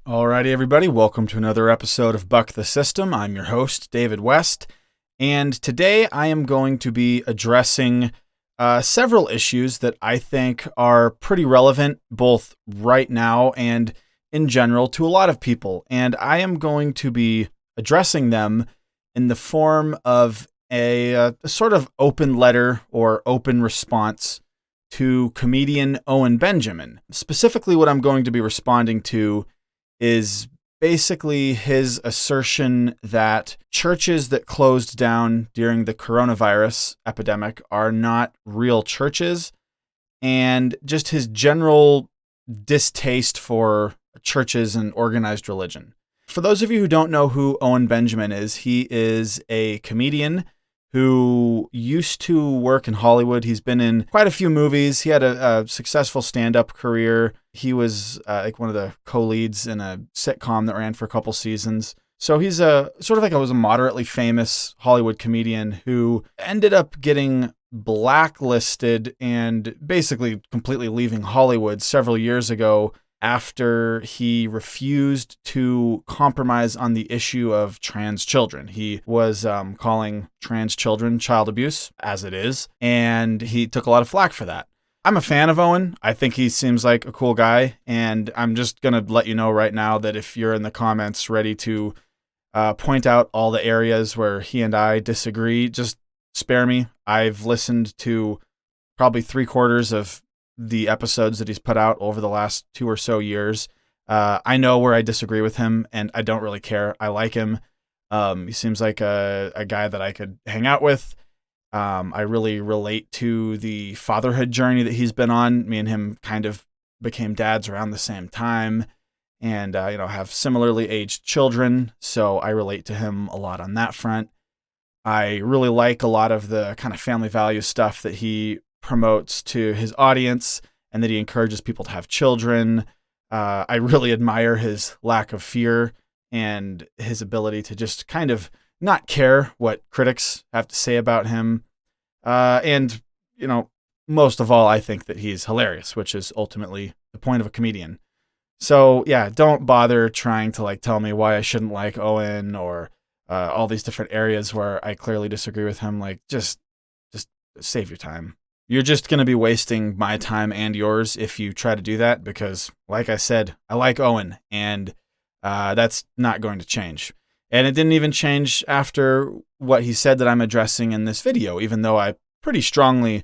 Alrighty, everybody, welcome to another episode of Buck the System. I'm your host, David West, and today I am going to be addressing several issues that I think are pretty relevant both right now and in general to a lot of people, and I am going to be addressing them in the form of a sort of open letter or open response to comedian Owen Benjamin. Specifically, what I'm going to be responding to is basically his assertion that churches that closed down during the coronavirus epidemic are not real churches, and just his general distaste for churches and organized religion. For those of you who don't know who Owen Benjamin is, he is a comedian who used to work in Hollywood. He's been in quite a few movies. He had a successful stand-up career. He was like one of the co-leads in a sitcom that ran for a couple seasons. So he's was a moderately famous Hollywood comedian who ended up getting blacklisted and basically completely leaving Hollywood several years ago after he refused to compromise on the issue of trans children. He was calling trans children child abuse, as it is, and he took a lot of flack for that. I'm a fan of Owen. I think he seems like a cool guy, and I'm just going to let you know right now that if you're in the comments ready to point out all the areas where he and I disagree, just spare me. I've listened to probably 3/4 of the episodes that he's put out over the last 2 or so years. I know where I disagree with him, and I don't really care. I like him. He seems like a guy that I could hang out with. I really relate to the fatherhood journey that he's been on. Me and him kind of became dads around the same time, and have similarly aged children, so I relate to him a lot on that front. I really like a lot of the kind of family value stuff that he promotes to his audience and that he encourages people to have children. I really admire his lack of fear and his ability to just kind of not care what critics have to say about him. And most of all, I think that he's hilarious, which is ultimately the point of a comedian. So yeah, don't bother trying to tell me why I shouldn't like Owen or all these different areas where I clearly disagree with him. Just save your time. You're just going to be wasting my time and yours if you try to do that because, like I said, I like Owen, and that's not going to change. And it didn't even change after what he said that I'm addressing in this video, even though I pretty strongly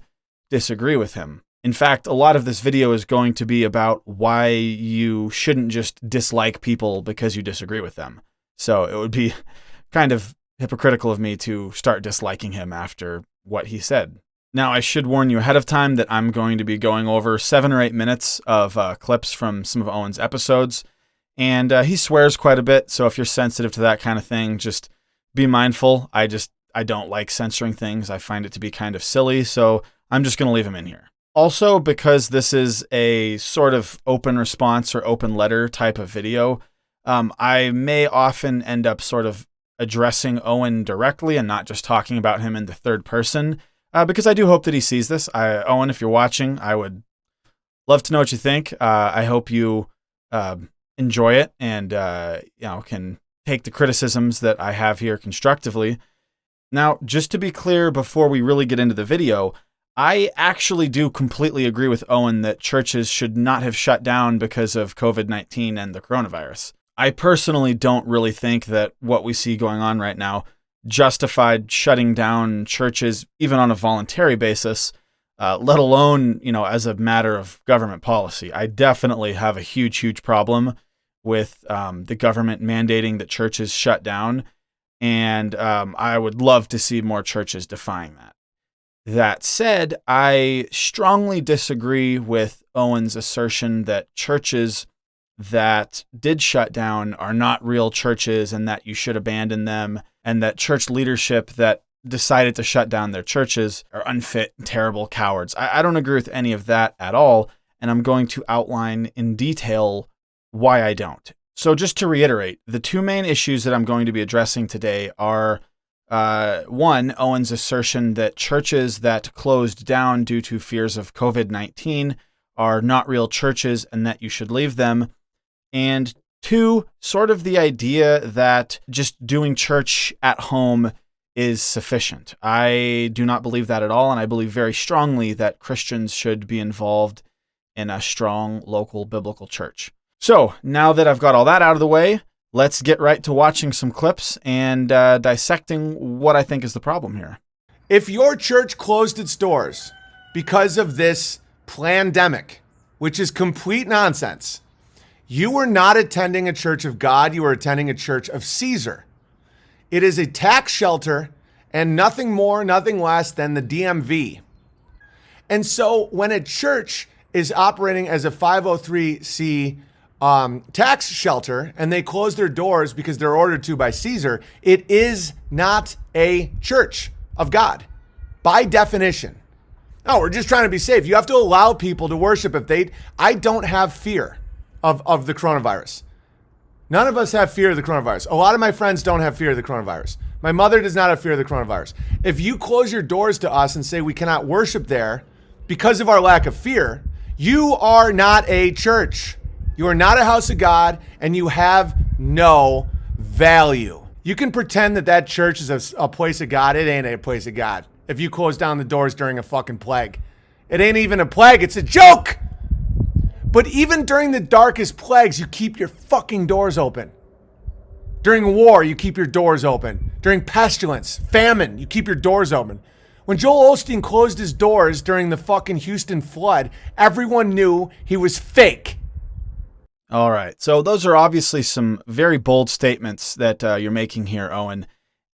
disagree with him. In fact, a lot of this video is going to be about why you shouldn't just dislike people because you disagree with them. So it would be kind of hypocritical of me to start disliking him after what he said. Now, I should warn you ahead of time that I'm going to be going over 7 or 8 minutes of clips from some of Owen's episodes, and he swears quite a bit, so if you're sensitive to that kind of thing, just be mindful. I don't like censoring things. I find it to be kind of silly, so I'm just going to leave him in here. Also, because this is a sort of open response or open letter type of video, I may often end up sort of addressing Owen directly and not just talking about him in the third person. Because I do hope that he sees this. Owen, if you're watching, I would love to know what you think. I hope you enjoy it and can take the criticisms that I have here constructively. Now, just to be clear before we really get into the video, I actually do completely agree with Owen that churches should not have shut down because of COVID-19 and the coronavirus. I personally don't really think that what we see going on right now justified shutting down churches, even on a voluntary basis, let alone, as a matter of government policy. I definitely have a huge problem with the government mandating that churches shut down, and I would love to see more churches defying that. That said, I strongly disagree with Owen's assertion that churches that did shut down are not real churches and that you should abandon them, and that church leadership that decided to shut down their churches are unfit, terrible cowards. I don't agree with any of that at all, and I'm going to outline in detail why I don't. So just to reiterate, the 2 main issues that I'm going to be addressing today are, one, Owen's assertion that churches that closed down due to fears of COVID-19 are not real churches and that you should leave them, and Two, sort of the idea that just doing church at home is sufficient. I do not believe that at all, and I believe very strongly that Christians should be involved in a strong local biblical church. So now that I've got all that out of the way, let's get right to watching some clips and dissecting what I think is the problem here. If your church closed its doors because of this plandemic, which is complete nonsense, you were not attending a church of God, you were attending a church of Caesar. It is a tax shelter and nothing more, nothing less than the DMV. And so when a church is operating as a 503c tax shelter and they close their doors because they're ordered to by Caesar, it is not a church of God by definition. No, we're just trying to be safe. You have to allow people to worship I don't have fear of the coronavirus. None of us have fear of the coronavirus. A lot of my friends don't have fear of the coronavirus. My mother does not have fear of the coronavirus. If you close your doors to us and say we cannot worship there because of our lack of fear, you are not a church. You are not a house of God, and you have no value. You can pretend that church is a place of God. It ain't a place of God. If you close down the doors during a fucking plague, it ain't even a plague. It's a joke. But even during the darkest plagues, you keep your fucking doors open. During war, you keep your doors open. During pestilence, famine, you keep your doors open. When Joel Osteen closed his doors during the fucking Houston flood, everyone knew he was fake. All right. So those are obviously some very bold statements that you're making here, Owen.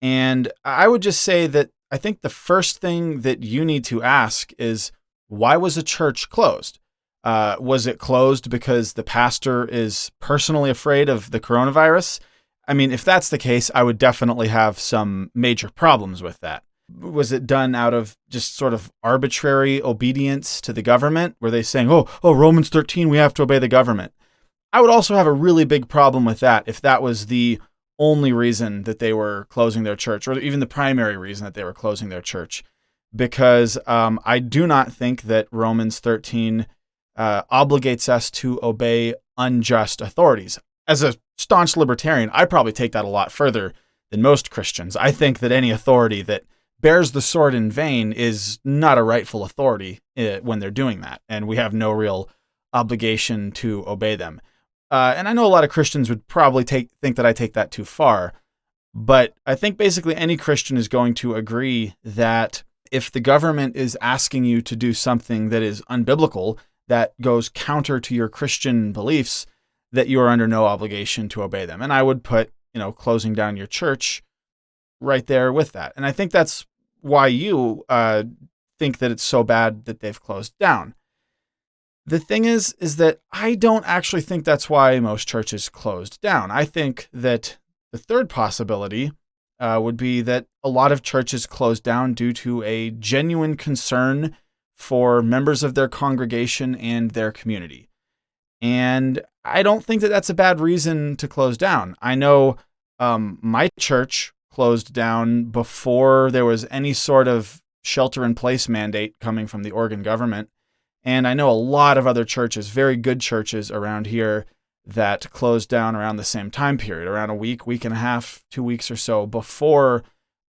And I would just say that I think the first thing that you need to ask is, why was a church closed? Was it closed because the pastor is personally afraid of the coronavirus? I mean, if that's the case, I would definitely have some major problems with that. Was it done out of just sort of arbitrary obedience to the government? Were they saying, oh, Romans 13, we have to obey the government? I would also have a really big problem with that if that was the only reason that they were closing their church, or even the primary reason that they were closing their church, because I do not think that Romans 13 obligates us to obey unjust authorities. As a staunch libertarian, I probably take that a lot further than most Christians. I think that any authority that bears the sword in vain is not a rightful authority when they're doing that, and we have no real obligation to obey them. And I know a lot of Christians would probably think that I take that too far, but I think basically any Christian is going to agree that if the government is asking you to do something that is unbiblical, that goes counter to your Christian beliefs, that you are under no obligation to obey them. And I would put, closing down your church right there with that. And I think that's why you think that it's so bad that they've closed down. The thing is that I don't actually think that's why most churches closed down. I think that the third possibility would be that a lot of churches closed down due to a genuine concern for members of their congregation and their community. And I don't think that that's a bad reason to close down. I know my church closed down before there was any sort of shelter-in-place mandate coming from the Oregon government. And I know a lot of other churches, very good churches around here, that closed down around the same time period, around a week and a half, 2 weeks or so before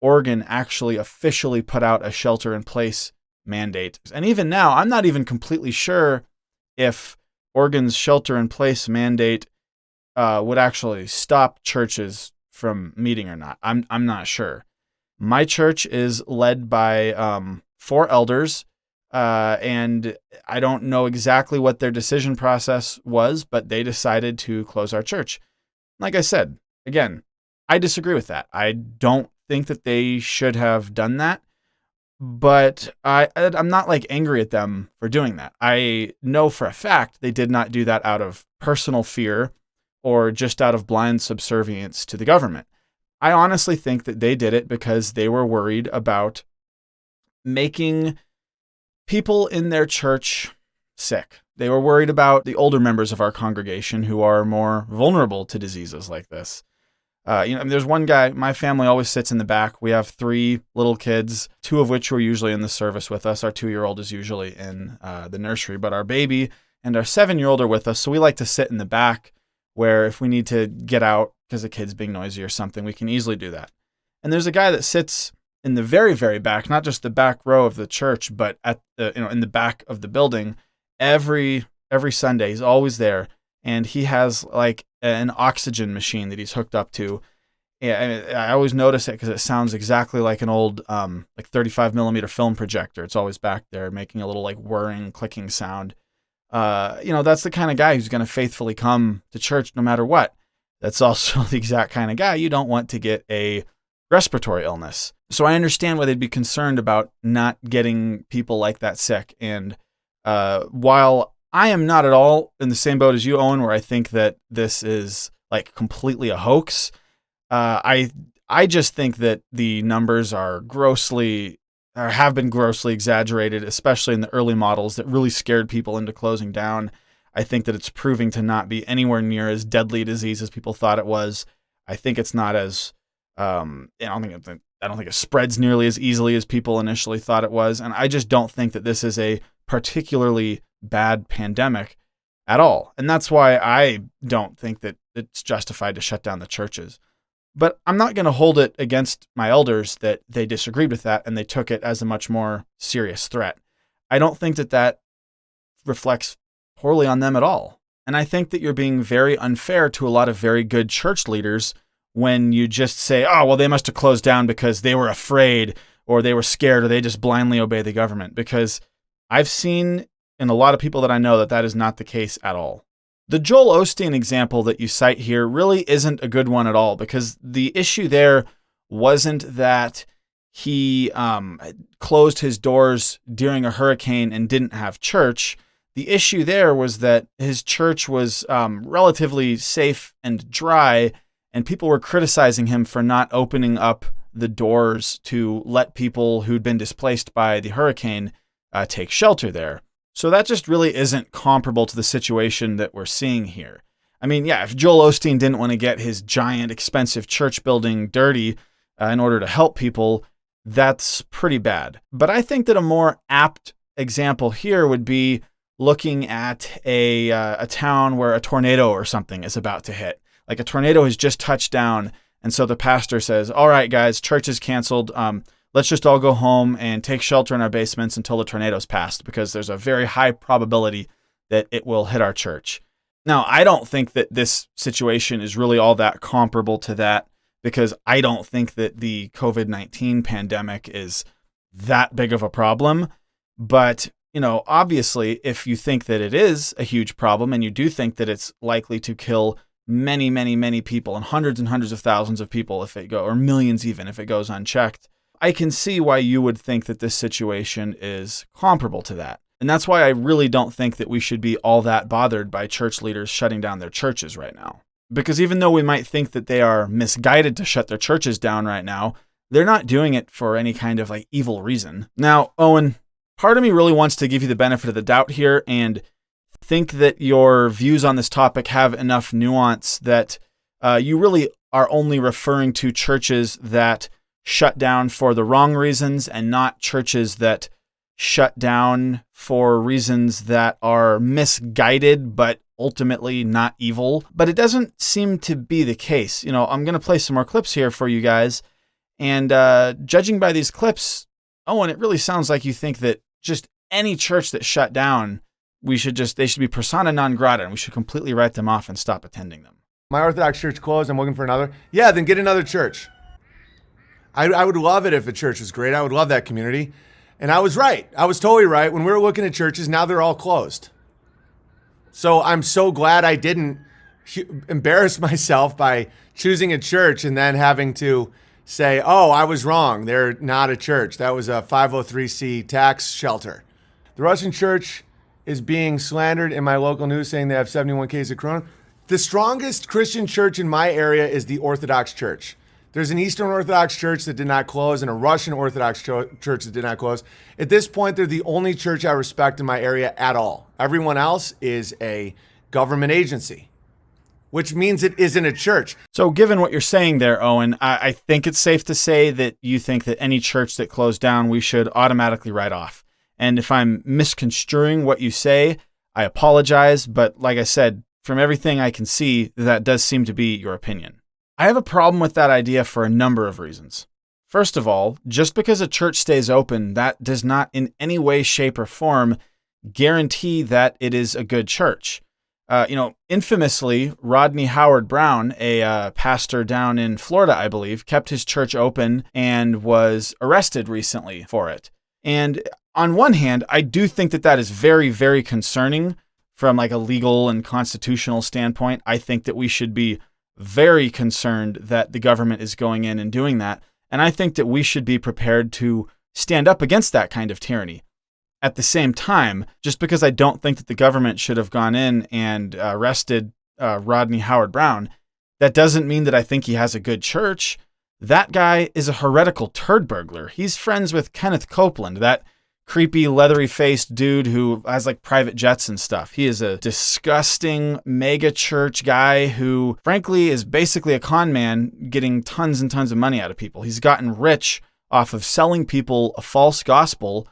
Oregon actually officially put out a shelter-in-place mandate. And even now, I'm not even completely sure if Oregon's shelter-in-place mandate would actually stop churches from meeting or not. I'm not sure. My church is led by 4 elders, and I don't know exactly what their decision process was, but they decided to close our church. Like I said, again, I disagree with that. I don't think that they should have done that, but I'm not angry at them for doing that. I know for a fact they did not do that out of personal fear or just out of blind subservience to the government. I honestly think that they did it because they were worried about making people in their church sick. They were worried about the older members of our congregation who are more vulnerable to diseases like this. There's one guy, my family always sits in the back. We have 3 little kids, 2 of which are usually in the service with us. Our 2-year-old is usually in the nursery, but our baby and our 7-year-old are with us. So we like to sit in the back where if we need to get out because a kid's being noisy or something, we can easily do that. And there's a guy that sits in the very, very back, not just the back row of the church, but at the, in the back of the building every Sunday. He's always there. And he has like an oxygen machine that he's hooked up to. Yeah, I always notice it because it sounds exactly like an old like 35 millimeter film projector. It's always back there making a little like whirring, clicking sound. That's the kind of guy who's going to faithfully come to church no matter what. That's also the exact kind of guy you don't want to get a respiratory illness. So I understand why they'd be concerned about not getting people like that sick. And while I am not at all in the same boat as you, Owen, where I think that this is like completely a hoax, I just think that the numbers are have been grossly exaggerated, especially in the early models that really scared people into closing down. I think that it's proving to not be anywhere near as deadly a disease as people thought it was. I think it's not as I don't think it spreads nearly as easily as people initially thought it was, and I just don't think that this is a particularly bad pandemic at all. And that's why I don't think that it's justified to shut down the churches. But I'm not going to hold it against my elders that they disagreed with that and they took it as a much more serious threat. I don't think that reflects poorly on them at all. And I think that you're being very unfair to a lot of very good church leaders when you just say, oh, well, they must have closed down because they were afraid or they were scared or they just blindly obey the government. Because I've seen in a lot of people that I know that is not the case at all. The Joel Osteen example that you cite here really isn't a good one at all, because the issue there wasn't that he closed his doors during a hurricane and didn't have church. The issue there was that his church was relatively safe and dry, and people were criticizing him for not opening up the doors to let people who'd been displaced by the hurricane take shelter there. So that just really isn't comparable to the situation that we're seeing here. I mean, yeah, if Joel Osteen didn't want to get his giant, expensive church building dirty in order to help people, that's pretty bad. But I think that a more apt example here would be looking at a town where a tornado or something is about to hit. Like a tornado has just touched down, and so the pastor says, all right, guys, church is canceled. Let's just all go home and take shelter in our basements until the tornado's passed, because there's a very high probability that it will hit our church. Now, I don't think that this situation is really all that comparable to that, because I don't think that the COVID-19 pandemic is that big of a problem. But, obviously, if you think that it is a huge problem and you do think that it's likely to kill many, many, many people and hundreds of thousands of people or millions even if it goes unchecked, I can see why you would think that this situation is comparable to that. And that's why I really don't think that we should be all that bothered by church leaders shutting down their churches right now. Because even though we might think that they are misguided to shut their churches down right now, they're not doing it for any kind of like evil reason. Now, Owen, part of me really wants to give you the benefit of the doubt here and think that your views on this topic have enough nuance that you really are only referring to churches that shut down for the wrong reasons and not churches that shut down for reasons that are misguided but ultimately not evil. But it doesn't seem to be the case. I'm going to play some more clips here for you guys. And judging by these clips, Owen, it really sounds like you think that just any church that shut down, they should be persona non grata and we should completely write them off and stop attending them. My Orthodox church closed. I'm looking for another. Yeah, then get another church. I would love it if a church was great. I would love that community. And I was right. I was totally right. When we were looking at churches, now they're all closed. So I'm so glad I didn't embarrass myself by choosing a church and then having to say, oh, I was wrong. They're not a church. That was a 503c tax shelter. The Russian church is being slandered in my local news saying they have 71 cases of corona. The strongest Christian church in my area is the Orthodox Church. There's an Eastern Orthodox church that did not close and a Russian Orthodox church that did not close. At this point, they're the only church I respect in my area at all. Everyone else is a government agency, which means it isn't a church. So given what you're saying there, Owen, I think it's safe to say that you think that any church that closed down, we should automatically write off. And if I'm misconstruing what you say, I apologize. But like I said, from everything I can see, that does seem to be your opinion. I have a problem with that idea for a number of reasons. First of all, just because a church stays open, that does not in any way, shape, or form guarantee that it is a good church. Infamously, Rodney Howard-Browne, a pastor down in Florida, I believe, kept his church open and was arrested recently for it. And on one hand, I do think that that is very, very concerning from like a legal and constitutional standpoint. I think that we should be very concerned that the government is going in and doing that. And I think that we should be prepared to stand up against that kind of tyranny. At the same time, just because I don't think that the government should have gone in and arrested Rodney Howard-Browne, that doesn't mean that I think he has a good church. That guy is a heretical turd burglar. He's friends with Kenneth Copeland, that creepy, leathery-faced dude who has like private jets and stuff. He is a disgusting mega church guy who, frankly, is basically a con man getting tons and tons of money out of people. He's gotten rich off of selling people a false gospel.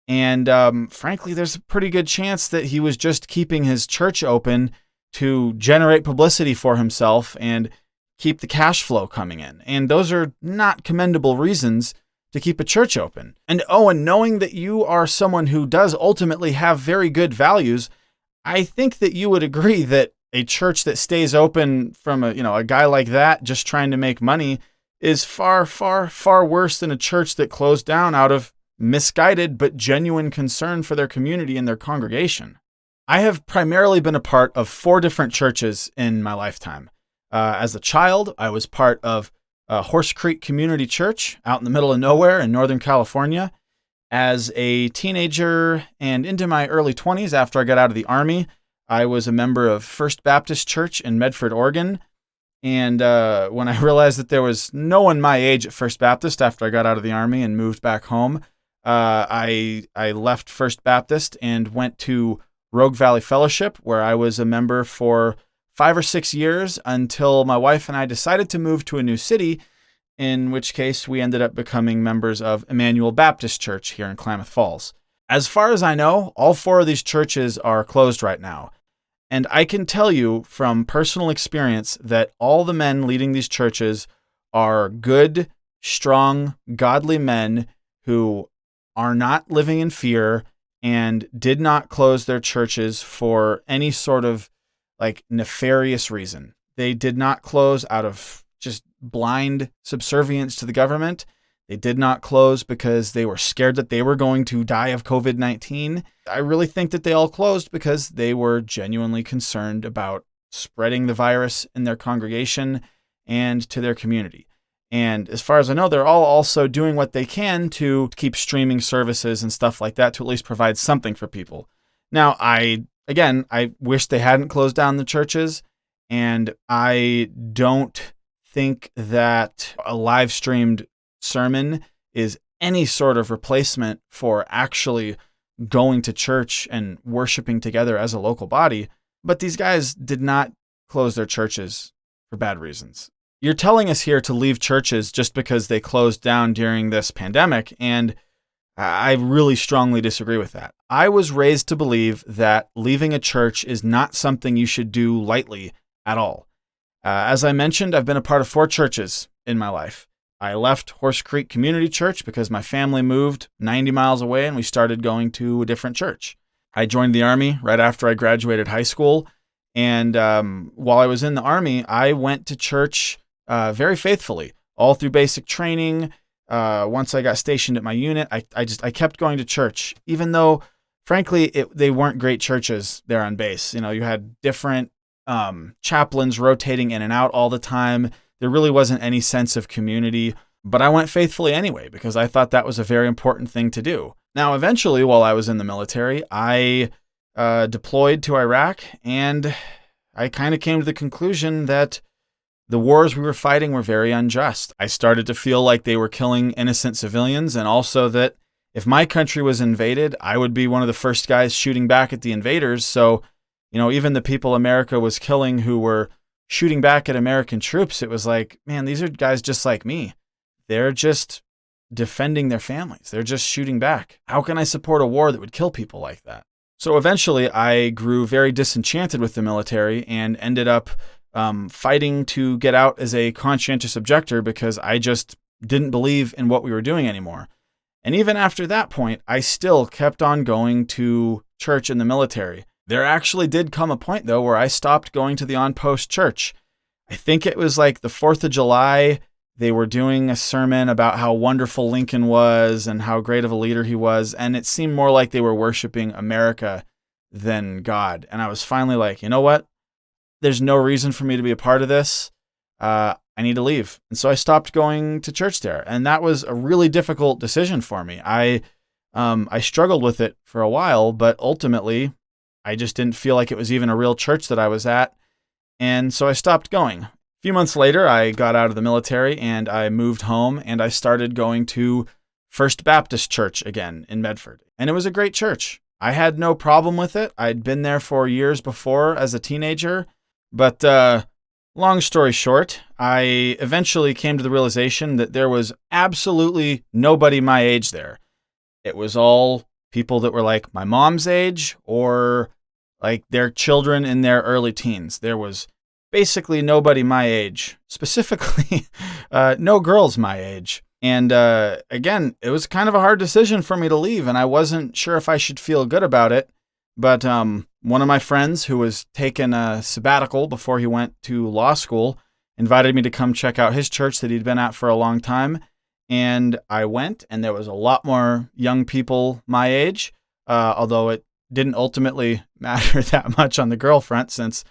And frankly, there's a pretty good chance that he was just keeping his church open to generate publicity for himself and keep the cash flow coming in. And those are not commendable reasons to keep a church open. And Owen, knowing that you are someone who does ultimately have very good values, I think that you would agree that a church that stays open from a guy like that just trying to make money is far, far, far worse than a church that closed down out of misguided but genuine concern for their community and their congregation. I have primarily been a part of 4 different churches in my lifetime. As a child, I was part of Horse Creek Community Church out in the middle of nowhere in Northern California. As a teenager and into my early 20s after I got out of the Army, I was a member of First Baptist Church in Medford, Oregon. And when I realized that there was no one my age at First Baptist after I got out of the Army and moved back home, I left First Baptist and went to Rogue Valley Fellowship, where I was a member for 5 or 6 years until my wife and I decided to move to a new city, in which case we ended up becoming members of Emmanuel Baptist Church here in Klamath Falls. As far as I know, all 4 of these churches are closed right now. And I can tell you from personal experience that all the men leading these churches are good, strong, godly men who are not living in fear and did not close their churches for any sort of like nefarious reason. They did not close out of just blind subservience to the government. They did not close because they were scared that they were going to die of COVID-19. I really think that they all closed because they were genuinely concerned about spreading the virus in their congregation and to their community. And as far as I know, they're all also doing what they can to keep streaming services and stuff like that to at least provide something for people. Now, I wish they hadn't closed down the churches, and I don't think that a live streamed sermon is any sort of replacement for actually going to church and worshiping together as a local body. But these guys did not close their churches for bad reasons. You're telling us here to leave churches just because they closed down during this pandemic, and I really strongly disagree with that. I was raised to believe that leaving a church is not something you should do lightly at all. As I mentioned, I've been a part of 4 churches in my life. I left Horse Creek Community Church because my family moved 90 miles away and we started going to a different church. I joined the Army right after I graduated high school. And while I was in the Army, I went to church very faithfully, all through basic training. Once I got stationed at my unit, I kept going to church, even though, frankly, they weren't great churches there on base. You had different chaplains rotating in and out all the time. There really wasn't any sense of community, but I went faithfully anyway because I thought that was a very important thing to do. Now, eventually, while I was in the military, I deployed to Iraq, and I kind of came to the conclusion that the wars we were fighting were very unjust. I started to feel like they were killing innocent civilians, and also that if my country was invaded, I would be one of the first guys shooting back at the invaders. So, even the people America was killing who were shooting back at American troops, it was like, man, these are guys just like me. They're just defending their families. They're just shooting back. How can I support a war that would kill people like that? So eventually I grew very disenchanted with the military and ended up fighting to get out as a conscientious objector because I just didn't believe in what we were doing anymore. And even after that point, I still kept on going to church in the military. There actually did come a point, though, where I stopped going to the on-post church. I think it was like the 4th of July. They were doing a sermon about how wonderful Lincoln was and how great of a leader he was. And it seemed more like they were worshiping America than God. And I was finally like, you know what? There's no reason for me to be a part of this. I need to leave. And so I stopped going to church there. And that was a really difficult decision for me. I struggled with it for a while, but ultimately I just didn't feel like it was even a real church that I was at. And so I stopped going. A few months later, I got out of the military and I moved home and I started going to First Baptist Church again in Medford. And it was a great church. I had no problem with it. I'd been there for years before as a teenager. But long story short, I eventually came to the realization that there was absolutely nobody my age there. It was all people that were like my mom's age or like their children in their early teens. There was basically nobody my age, specifically no girls my age. And again, it was kind of a hard decision for me to leave, and I wasn't sure if I should feel good about it. But one of my friends who was taking a sabbatical before he went to law school invited me to come check out his church that he'd been at for a long time. And I went, and there was a lot more young people my age, although it didn't ultimately matter that much on the girl front since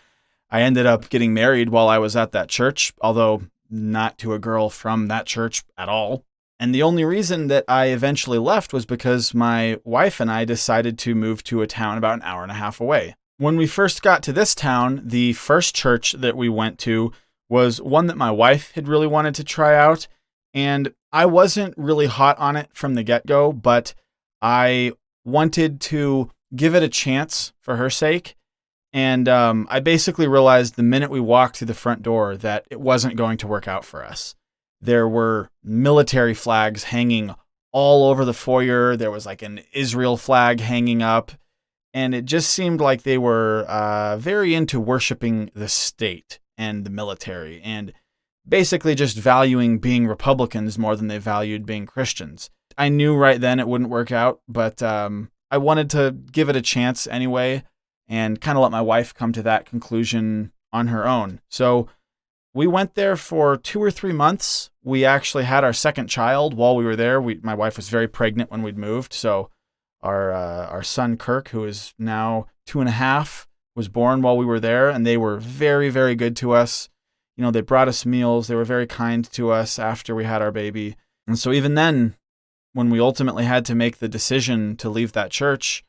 I ended up getting married while I was at that church, although not to a girl from that church at all. And the only reason that I eventually left was because my wife and I decided to move to a town about an hour and a half away. When we first got to this town, the first church that we went to was one that my wife had really wanted to try out. And I wasn't really hot on it from the get-go, but I wanted to give it a chance for her sake. And I basically realized the minute we walked through the front door that it wasn't going to work out for us. There were military flags hanging all over the foyer. There was like an Israel flag hanging up. And it just seemed like they were very into worshiping the state and the military and basically just valuing being Republicans more than they valued being Christians. I knew right then it wouldn't work out, but I wanted to give it a chance anyway and kind of let my wife come to that conclusion on her own. So we went there for 2 or 3 months. We actually had our second child while we were there. My wife was very pregnant when we'd moved. So our son, Kirk, who is now 2.5, was born while we were there. And they were very, very good to us. You know, they brought us meals. They were very kind to us after we had our baby. And so even then, when we ultimately had to make the decision to leave that church,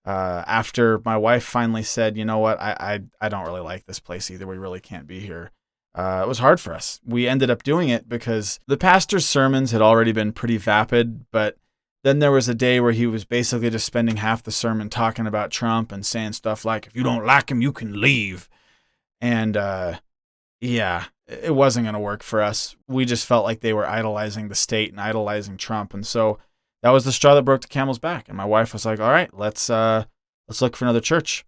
after my wife finally said, you know what, I don't really like this place either. We really can't be here. It was hard for us. We ended up doing it because the pastor's sermons had already been pretty vapid, but then there was a day where he was basically just spending half the sermon talking about Trump and saying stuff like, if you don't like him, you can leave. And yeah, it wasn't going to work for us. We just felt like they were idolizing the state and idolizing Trump. And so that was the straw that broke the camel's back. And my wife was like, all right, let's look for another church.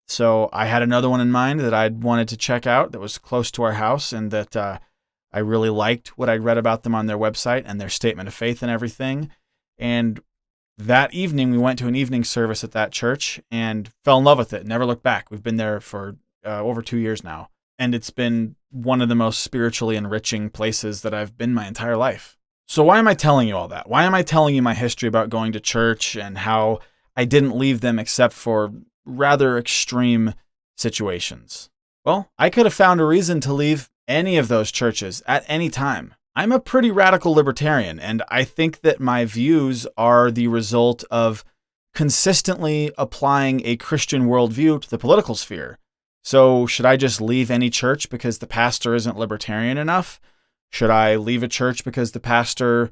So I had another one in mind that I'd wanted to check out that was close to our house and that I really liked what I'd read about them on their website and their statement of faith and everything. And that evening, we went to an evening service at that church and fell in love with it. Never looked back. We've been there for over 2 years now. And it's been one of the most spiritually enriching places that I've been my entire life. So why am I telling you all that? Why am I telling you my history about going to church and how I didn't leave them except for rather extreme situations? Well, I could have found a reason to leave any of those churches at any time. I'm a pretty radical libertarian, and I think that my views are the result of consistently applying a Christian worldview to the political sphere. So should I just leave any church because the pastor isn't libertarian enough? Should I leave a church because the pastor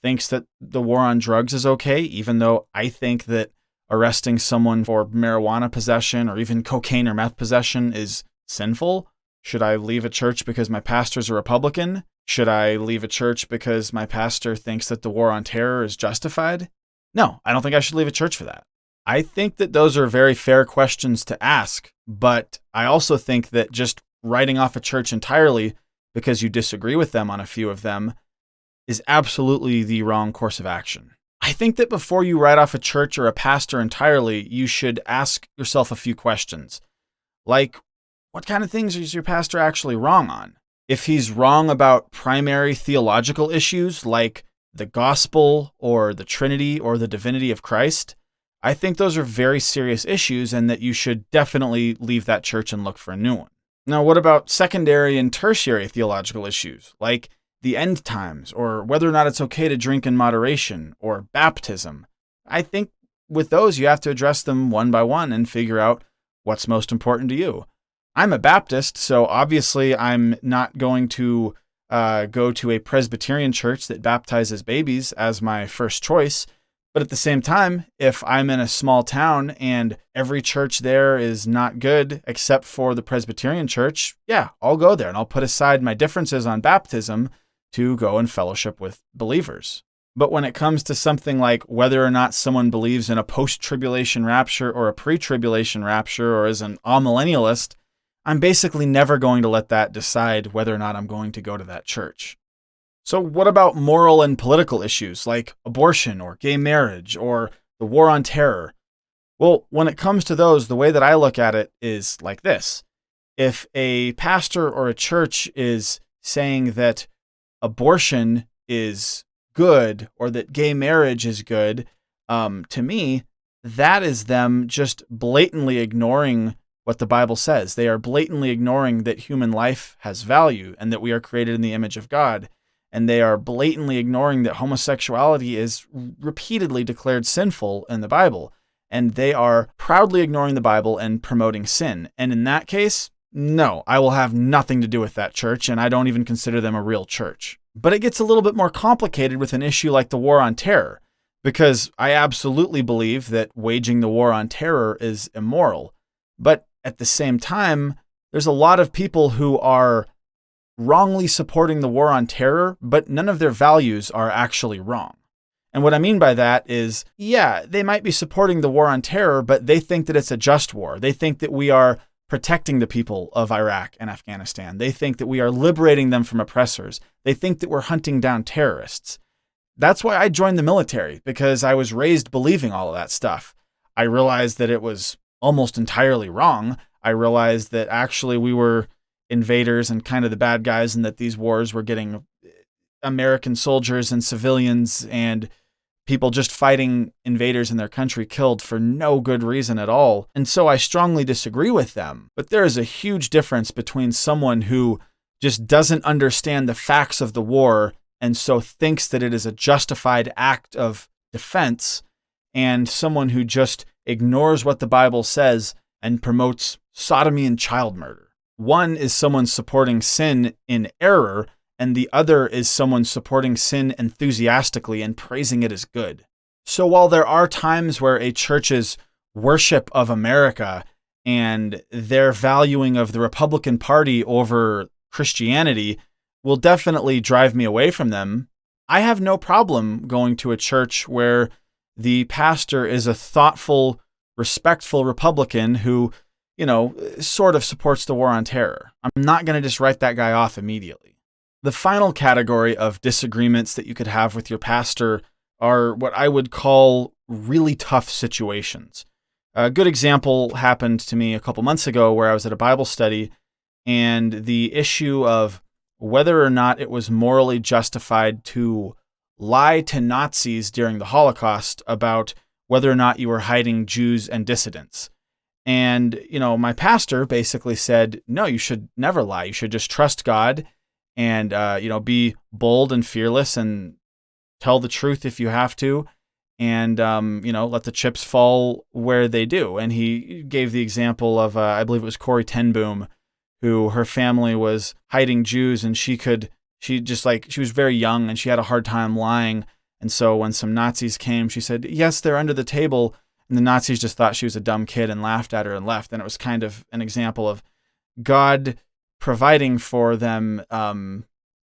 thinks that the war on drugs is okay, even though I think that arresting someone for marijuana possession or even cocaine or meth possession is sinful? Should I leave a church because my pastor's a Republican? Should I leave a church because my pastor thinks that the war on terror is justified? No, I don't think I should leave a church for that. I think that those are very fair questions to ask, but I also think that just writing off a church entirely because you disagree with them on a few of them is absolutely the wrong course of action. I think that before you write off a church or a pastor entirely, you should ask yourself a few questions. Like, what kind of things is your pastor actually wrong on? If he's wrong about primary theological issues like the gospel or the Trinity or the divinity of Christ, I think those are very serious issues and that you should definitely leave that church and look for a new one. Now, what about secondary and tertiary theological issues like the end times, or whether or not it's okay to drink in moderation, or baptism? I think with those, you have to address them one by one and figure out what's most important to you. I'm a Baptist, so obviously I'm not going to go to a Presbyterian church that baptizes babies as my first choice. But at the same time, if I'm in a small town and every church there is not good except for the Presbyterian church, yeah, I'll go there and I'll put aside my differences on baptism to go and fellowship with believers. But when it comes to something like whether or not someone believes in a post-tribulation rapture or a pre-tribulation rapture or is an amillennialist, I'm basically never going to let that decide whether or not I'm going to go to that church. So what about moral and political issues like abortion or gay marriage or the war on terror? Well, when it comes to those, the way that I look at it is like this. If a pastor or a church is saying that abortion is good or that gay marriage is good, to me, that is them just blatantly ignoring what the Bible says. They are blatantly ignoring that human life has value and that we are created in the image of God. And they are blatantly ignoring that homosexuality is repeatedly declared sinful in the Bible. And they are proudly ignoring the Bible and promoting sin. And in that case, no, I will have nothing to do with that church, and I don't even consider them a real church. But it gets a little bit more complicated with an issue like the war on terror, because I absolutely believe that waging the war on terror is immoral. But at the same time, there's a lot of people who are wrongly supporting the war on terror, but none of their values are actually wrong. And what I mean by that is, yeah, they might be supporting the war on terror, but they think that it's a just war. They think that we are protecting the people of Iraq and Afghanistan. They think that we are liberating them from oppressors. They think that we're hunting down terrorists. That's why I joined the military, because I was raised believing all of that stuff. I realized that it was almost entirely wrong. I realized that actually we were invaders and kind of the bad guys, and that these wars were getting American soldiers and civilians and people just fighting invaders in their country killed for no good reason at all. And so I strongly disagree with them. But there is a huge difference between someone who just doesn't understand the facts of the war and so thinks that it is a justified act of defense, and someone who just ignores what the Bible says and promotes sodomy and child murder. One is someone supporting sin in error, and the other is someone supporting sin enthusiastically and praising it as good. So while there are times where a church's worship of America and their valuing of the Republican Party over Christianity will definitely drive me away from them, I have no problem going to a church where the pastor is a thoughtful, respectful Republican who, sort of supports the war on terror. I'm not going to just write that guy off immediately. The final category of disagreements that you could have with your pastor are what I would call really tough situations. A good example happened to me a couple months ago where I was at a Bible study, and the issue of whether or not it was morally justified to lie to Nazis during the Holocaust about whether or not you were hiding Jews and dissidents. And, my pastor basically said, no, you should never lie. You should just trust God and, be bold and fearless and tell the truth if you have to. And, let the chips fall where they do. And he gave the example of, I believe it was Corrie ten Boom, who her family was hiding Jews, and she was very young and she had a hard time lying. And so when some Nazis came, she said, yes, they're under the table. And the Nazis just thought she was a dumb kid and laughed at her and left. And it was kind of an example of God providing for them,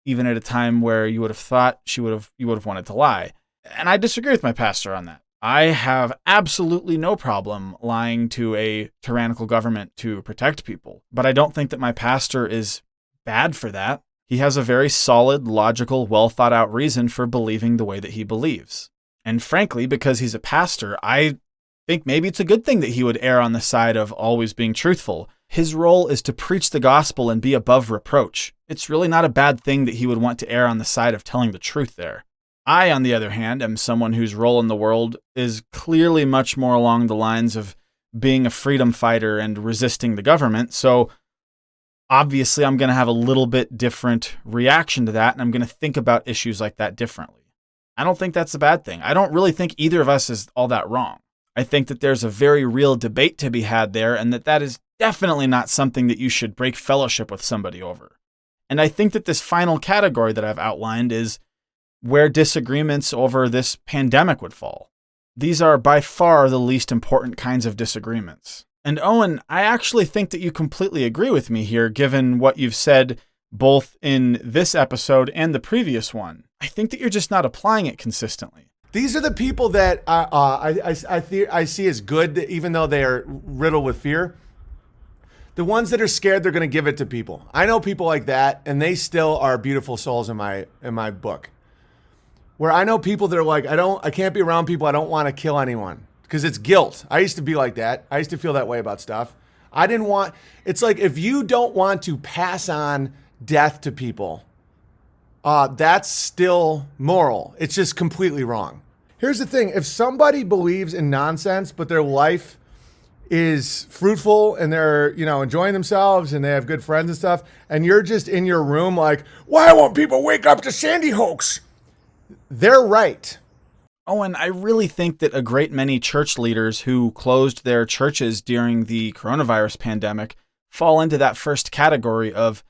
even at a time where you would have thought you would have wanted to lie. And I disagree with my pastor on that. I have absolutely no problem lying to a tyrannical government to protect people, but I don't think that my pastor is bad for that. He has a very solid, logical, well thought out reason for believing the way that he believes. And frankly, because he's a pastor, I think maybe it's a good thing that he would err on the side of always being truthful. His role is to preach the gospel and be above reproach. It's really not a bad thing that he would want to err on the side of telling the truth there. I, on the other hand, am someone whose role in the world is clearly much more along the lines of being a freedom fighter and resisting the government, so obviously I'm going to have a little bit different reaction to that, and I'm going to think about issues like that differently. I don't think that's a bad thing. I don't really think either of us is all that wrong. I think that there's a very real debate to be had there, and that is definitely not something that you should break fellowship with somebody over. And I think that this final category that I've outlined is where disagreements over this pandemic would fall. These are by far the least important kinds of disagreements. And Owen, I actually think that you completely agree with me here, given what you've said both in this episode and the previous one. I think that you're just not applying it consistently. These are the people that I see as good, even though they are riddled with fear. The ones that are scared they're going to give it to people. I know people like that, and they still are beautiful souls in my book. Where I know people that are like, I can't be around people I don't want to kill anyone because it's guilt. I used to be like that. I used to feel that way about stuff. It's like if you don't want to pass on death to people, that's still moral. It's just completely wrong. Here's the thing. If somebody believes in nonsense, but their life is fruitful and they're, enjoying themselves and they have good friends and stuff, and you're just in your room like, why won't people wake up to Sandy hoax? They're right. Owen, I really think that a great many church leaders who closed their churches during the coronavirus pandemic fall into that first category of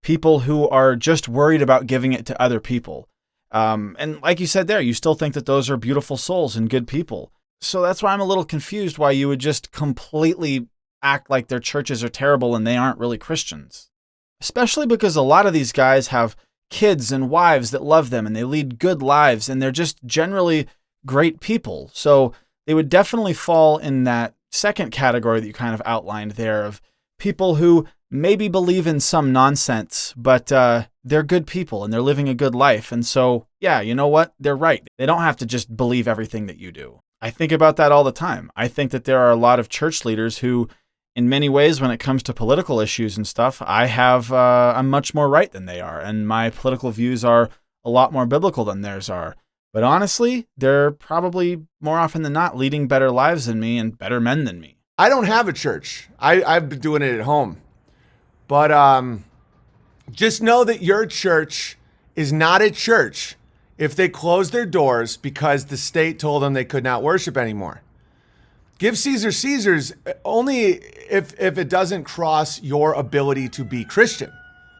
people who are just worried about giving it to other people. And like you said there, you still think that those are beautiful souls and good people. So that's why I'm a little confused why you would just completely act like their churches are terrible and they aren't really Christians. Especially because a lot of these guys have kids and wives that love them and they lead good lives and they're just generally great people. So they would definitely fall in that second category that you kind of outlined there of people who maybe believe in some nonsense, but they're good people and they're living a good life. And so, yeah, you know what? They're right. They don't have to just believe everything that you do. I think about that all the time. I think that there are a lot of church leaders who, in many ways, when it comes to political issues and stuff, I'm much more right than they are, and my political views are a lot more biblical than theirs are. But honestly, they're probably more often than not leading better lives than me and better men than me. I don't have a church. I've been doing it at home. But just know that your church is not a church if they close their doors because the state told them they could not worship anymore. Give Caesar Caesar's only if it doesn't cross your ability to be Christian.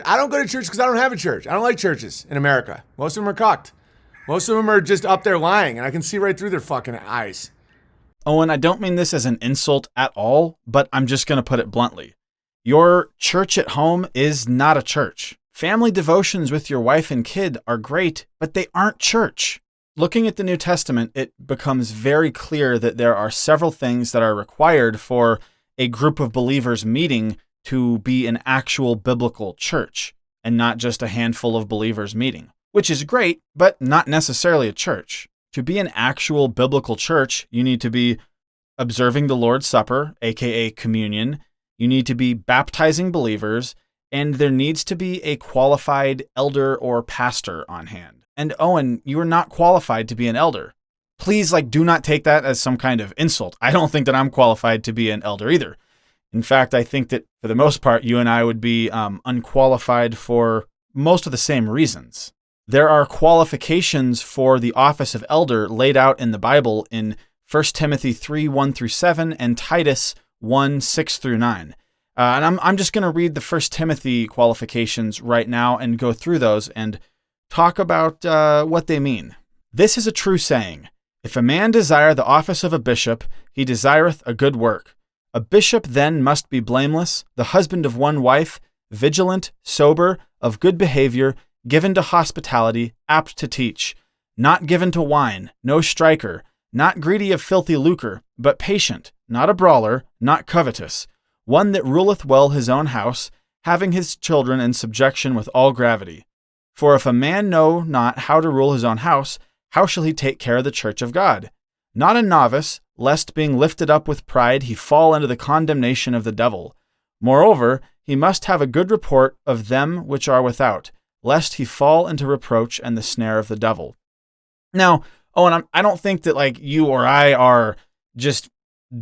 I don't go to church because I don't have a church. I don't like churches in America. Most of them are cucked. Most of them are just up there lying, and I can see right through their fucking eyes. Owen, I don't mean this as an insult at all, but I'm just going to put it bluntly. Your church at home is not a church. Family devotions with your wife and kid are great, but they aren't church. Looking at the New Testament, it becomes very clear that there are several things that are required for a group of believers meeting to be an actual biblical church, and not just a handful of believers meeting, which is great, but not necessarily a church. To be an actual biblical church, you need to be observing the Lord's Supper, aka communion. You need to be baptizing believers, and there needs to be a qualified elder or pastor on hand. And Owen, you are not qualified to be an elder. Please, do not take that as some kind of insult. I don't think that I'm qualified to be an elder either. In fact, I think that for the most part, you and I would be unqualified for most of the same reasons. There are qualifications for the office of elder laid out in the Bible in 1 Timothy 3:1-7 and Titus 1:6-9. And I'm just going to read the 1 Timothy qualifications right now and go through those and talk about what they mean. This is a true saying. If a man desire the office of a bishop, he desireth a good work. A bishop then must be blameless, the husband of one wife, vigilant, sober, of good behavior, given to hospitality, apt to teach, not given to wine, no striker, not greedy of filthy lucre, but patient, not a brawler, not covetous, one that ruleth well his own house, having his children in subjection with all gravity. For if a man know not how to rule his own house, how shall he take care of the church of God? Not a novice, lest being lifted up with pride he fall into the condemnation of the devil. Moreover, he must have a good report of them which are without, lest he fall into reproach and the snare of the devil. Now, Owen, I don't think that like you or I are just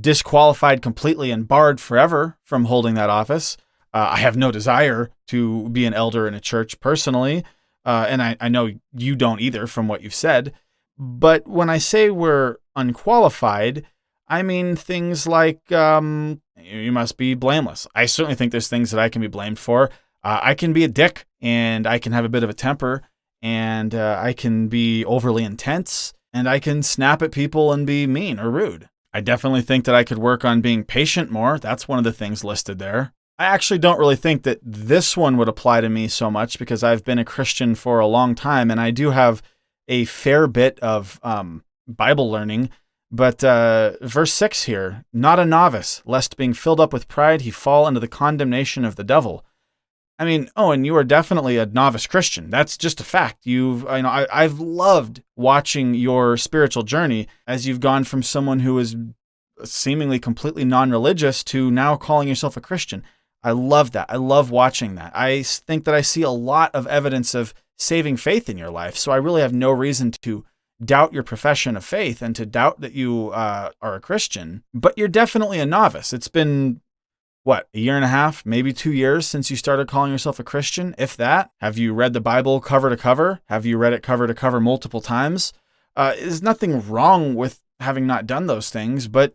disqualified completely and barred forever from holding that office. I have no desire to be an elder in a church personally, and I know you don't either from what you've said. But when I say we're unqualified, I mean things like you must be blameless. I certainly think there's things that I can be blamed for. I can be a dick, and I can have a bit of a temper, and I can be overly intense, and I can snap at people and be mean or rude. I definitely think that I could work on being patient more. That's one of the things listed there. I actually don't really think that this one would apply to me so much because I've been a Christian for a long time, and I do have a fair bit of Bible learning. But verse 6 here, not a novice, lest being filled up with pride he fall into the condemnation of the devil. I mean, Owen, you are definitely a novice Christian. That's just a fact. I've loved watching your spiritual journey as you've gone from someone who is seemingly completely non-religious to now calling yourself a Christian. I love that. I love watching that. I think that I see a lot of evidence of saving faith in your life, so I really have no reason to doubt your profession of faith and to doubt that you are a Christian. But you're definitely a novice. It's been what, a year and a half, maybe 2 years since you started calling yourself a Christian, if that? Have you read the Bible cover to cover? Have you read it cover to cover multiple times? There's nothing wrong with having not done those things, but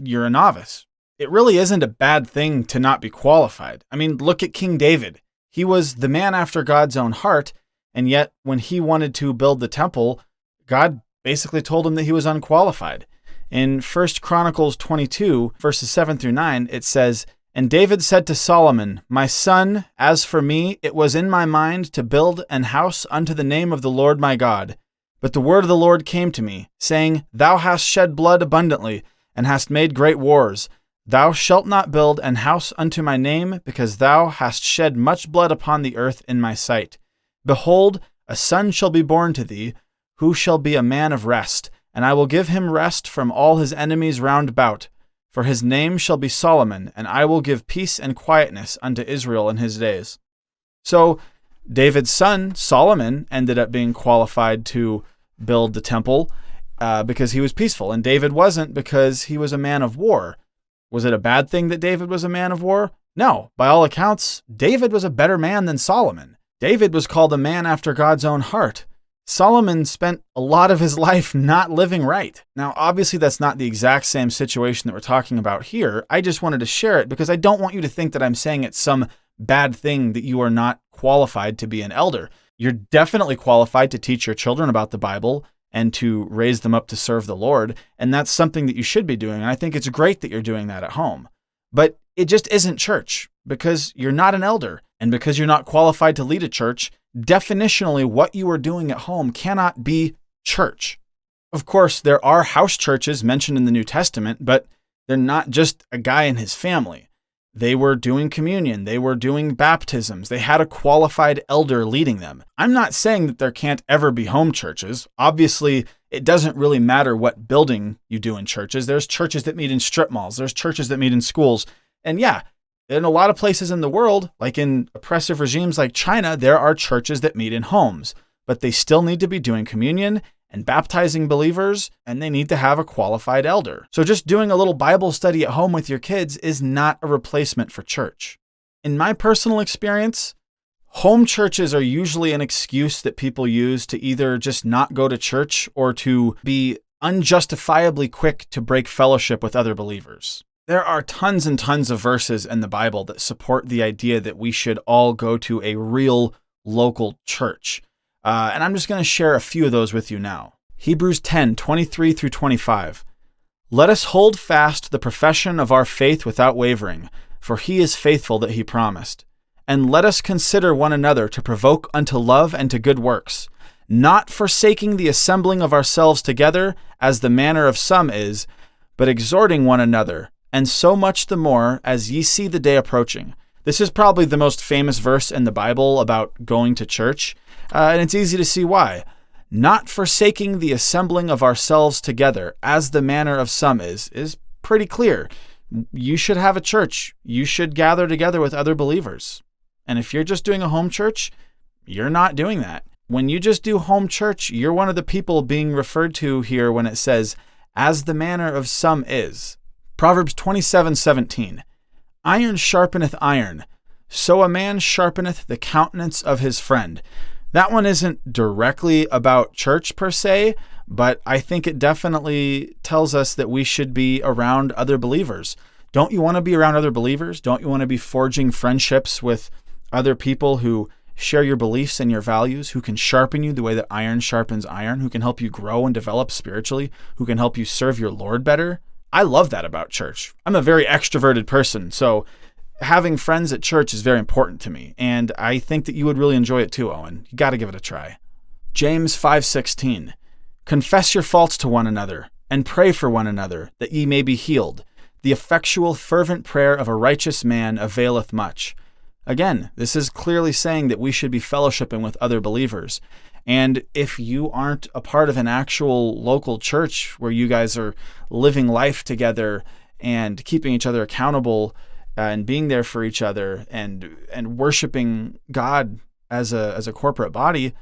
you're a novice. It really isn't a bad thing to not be qualified. I mean, look at King David. He was the man after God's own heart, and yet when he wanted to build the temple, God basically told him that he was unqualified. In 1 Chronicles 22, verses 7 through 9, it says, "And David said to Solomon, My son, as for me, it was in my mind to build an house unto the name of the Lord my God. But the word of the Lord came to me, saying, Thou hast shed blood abundantly, and hast made great wars. Thou shalt not build an house unto my name, because thou hast shed much blood upon the earth in my sight. Behold, a son shall be born to thee, who shall be a man of rest, and I will give him rest from all his enemies round about. For his name shall be Solomon, and I will give peace and quietness unto Israel in his days." So David's son, Solomon, ended up being qualified to build the temple because he was peaceful, and David wasn't because he was a man of war. Was it a bad thing that David was a man of war? No. By all accounts, David was a better man than Solomon. David was called a man after God's own heart. Solomon spent a lot of his life not living right. Now, obviously, that's not the exact same situation that we're talking about here. I just wanted to share it because I don't want you to think that I'm saying it's some bad thing that you are not qualified to be an elder. You're definitely qualified to teach your children about the Bible and to raise them up to serve the Lord, and that's something that you should be doing, and I think it's great that you're doing that at home. But it just isn't church because you're not an elder, and because you're not qualified to lead a church, definitionally, what you are doing at home cannot be church. Of course, there are house churches mentioned in the New Testament, but they're not just a guy and his family. They were doing communion. They were doing baptisms. They had a qualified elder leading them. I'm not saying that there can't ever be home churches. Obviously, it doesn't really matter what building you do in churches. There's churches that meet in strip malls. There's churches that meet in schools. And yeah, in a lot of places in the world, like in oppressive regimes like China, there are churches that meet in homes, but they still need to be doing communion and baptizing believers, and they need to have a qualified elder. So just doing a little Bible study at home with your kids is not a replacement for church. In my personal experience, home churches are usually an excuse that people use to either just not go to church or to be unjustifiably quick to break fellowship with other believers. There are tons and tons of verses in the Bible that support the idea that we should all go to a real local church. And I'm just going to share a few of those with you now. Hebrews 10:23 through 25. "Let us hold fast the profession of our faith without wavering, for he is faithful that he promised. And let us consider one another to provoke unto love and to good works, not forsaking the assembling of ourselves together, as the manner of some is, but exhorting one another, and so much the more as ye see the day approaching. This is probably the most famous verse in the Bible about going to church, and it's easy to see why. Not forsaking the assembling of ourselves together, as the manner of some is pretty clear. You should have a church. You should gather together with other believers. And if you're just doing a home church, you're not doing that. When you just do home church, you're one of the people being referred to here when it says, as the manner of some is. Proverbs 27:17. Iron sharpeneth iron, so a man sharpeneth the countenance of his friend. That one isn't directly about church per se, but I think it definitely tells us that we should be around other believers. Don't you want to be around other believers? Don't you want to be forging friendships with other people who share your beliefs and your values, who can sharpen you the way that iron sharpens iron, who can help you grow and develop spiritually, who can help you serve your Lord better? I love that about church. I'm a very extroverted person, so having friends at church is very important to me, and I think that you would really enjoy it too, Owen. You got to give it a try. James 5:16. Confess your faults to one another, and pray for one another, that ye may be healed. The effectual fervent prayer of a righteous man availeth much. Again, this is clearly saying that we should be fellowshipping with other believers. And if you aren't a part of an actual local church where you guys are living life together and keeping each other accountable and being there for each other and worshiping God as a corporate body,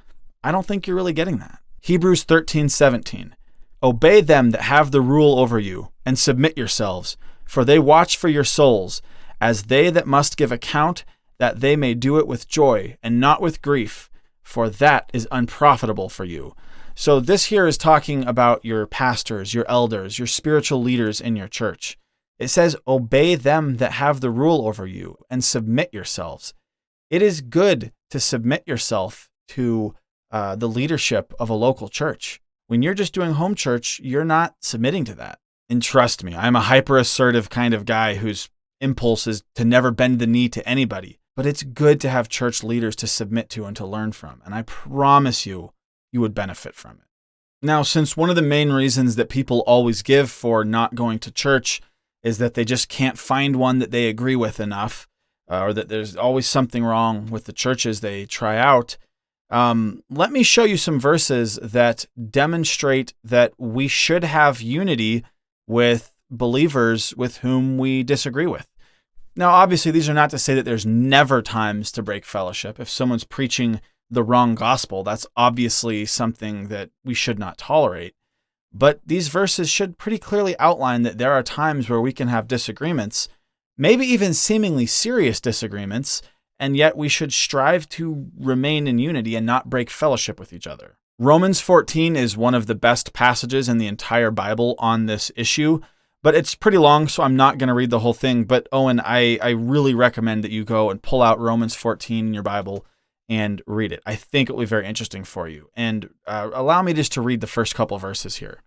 I don't think you're really getting that. Hebrews 13:17. Obey them that have the rule over you, and submit yourselves, for they watch for your souls, as they that must give account, that they may do it with joy and not with grief, for that is unprofitable for you. So this here is talking about your pastors, your elders, your spiritual leaders in your church. It says, obey them that have the rule over you and submit yourselves. It is good to submit yourself to the leadership of a local church. When you're just doing home church, you're not submitting to that. And trust me, I'm a hyper-assertive kind of guy whose impulse is to never bend the knee to anybody. But it's good to have church leaders to submit to and to learn from. And I promise you, you would benefit from it. Now, since one of the main reasons that people always give for not going to church is that they just can't find one that they agree with enough, or that there's always something wrong with the churches they try out, let me show you some verses that demonstrate that we should have unity with believers with whom we disagree with. Now, obviously, these are not to say that there's never times to break fellowship. If someone's preaching the wrong gospel, that's obviously something that we should not tolerate. But these verses should pretty clearly outline that there are times where we can have disagreements, maybe even seemingly serious disagreements, and yet we should strive to remain in unity and not break fellowship with each other. Romans 14 is one of the best passages in the entire Bible on this issue, but it's pretty long, so I'm not going to read the whole thing. But Owen, I really recommend that you go and pull out Romans 14 in your Bible and read it. I think it will be very interesting for you. And allow me just to read the first couple verses here.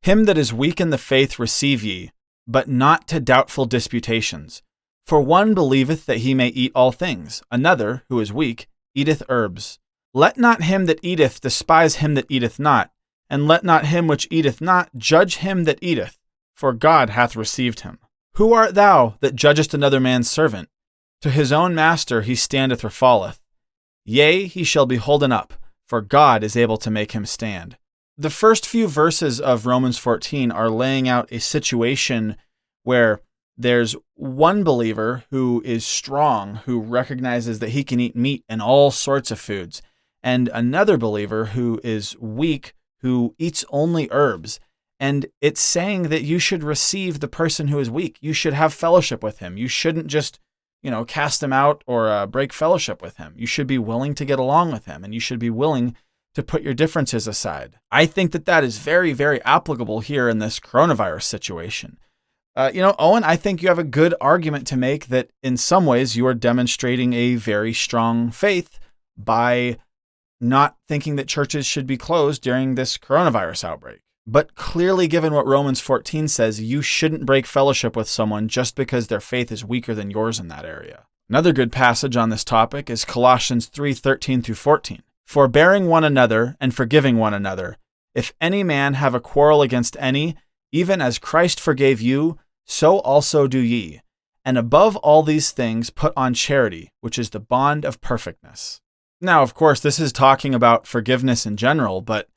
Him that is weak in the faith receive ye, but not to doubtful disputations. For one believeth that he may eat all things, another, who is weak, eateth herbs. Let not him that eateth despise him that eateth not, and let not him which eateth not judge him that eateth, for God hath received him. Who art thou that judgest another man's servant? To his own master he standeth or falleth. Yea, he shall be holden up, for God is able to make him stand. The first few verses of Romans 14 are laying out a situation where there's one believer who is strong, who recognizes that he can eat meat and all sorts of foods, and another believer who is weak, who eats only herbs. And it's saying that you should receive the person who is weak. You should have fellowship with him. You shouldn't just, cast him out or break fellowship with him. You should be willing to get along with him, and you should be willing to put your differences aside. I think that is very, very applicable here in this coronavirus situation. Owen, I think you have a good argument to make that in some ways you are demonstrating a very strong faith by not thinking that churches should be closed during this coronavirus outbreak. But clearly, given what Romans 14 says, you shouldn't break fellowship with someone just because their faith is weaker than yours in that area. Another good passage on this topic is Colossians 3:13 through 14. forbearing one another and forgiving one another. If any man have a quarrel against any, even as Christ forgave you, so also do ye. And above all these things put on charity, which is the bond of perfectness. Now, of course, this is talking about forgiveness in general, but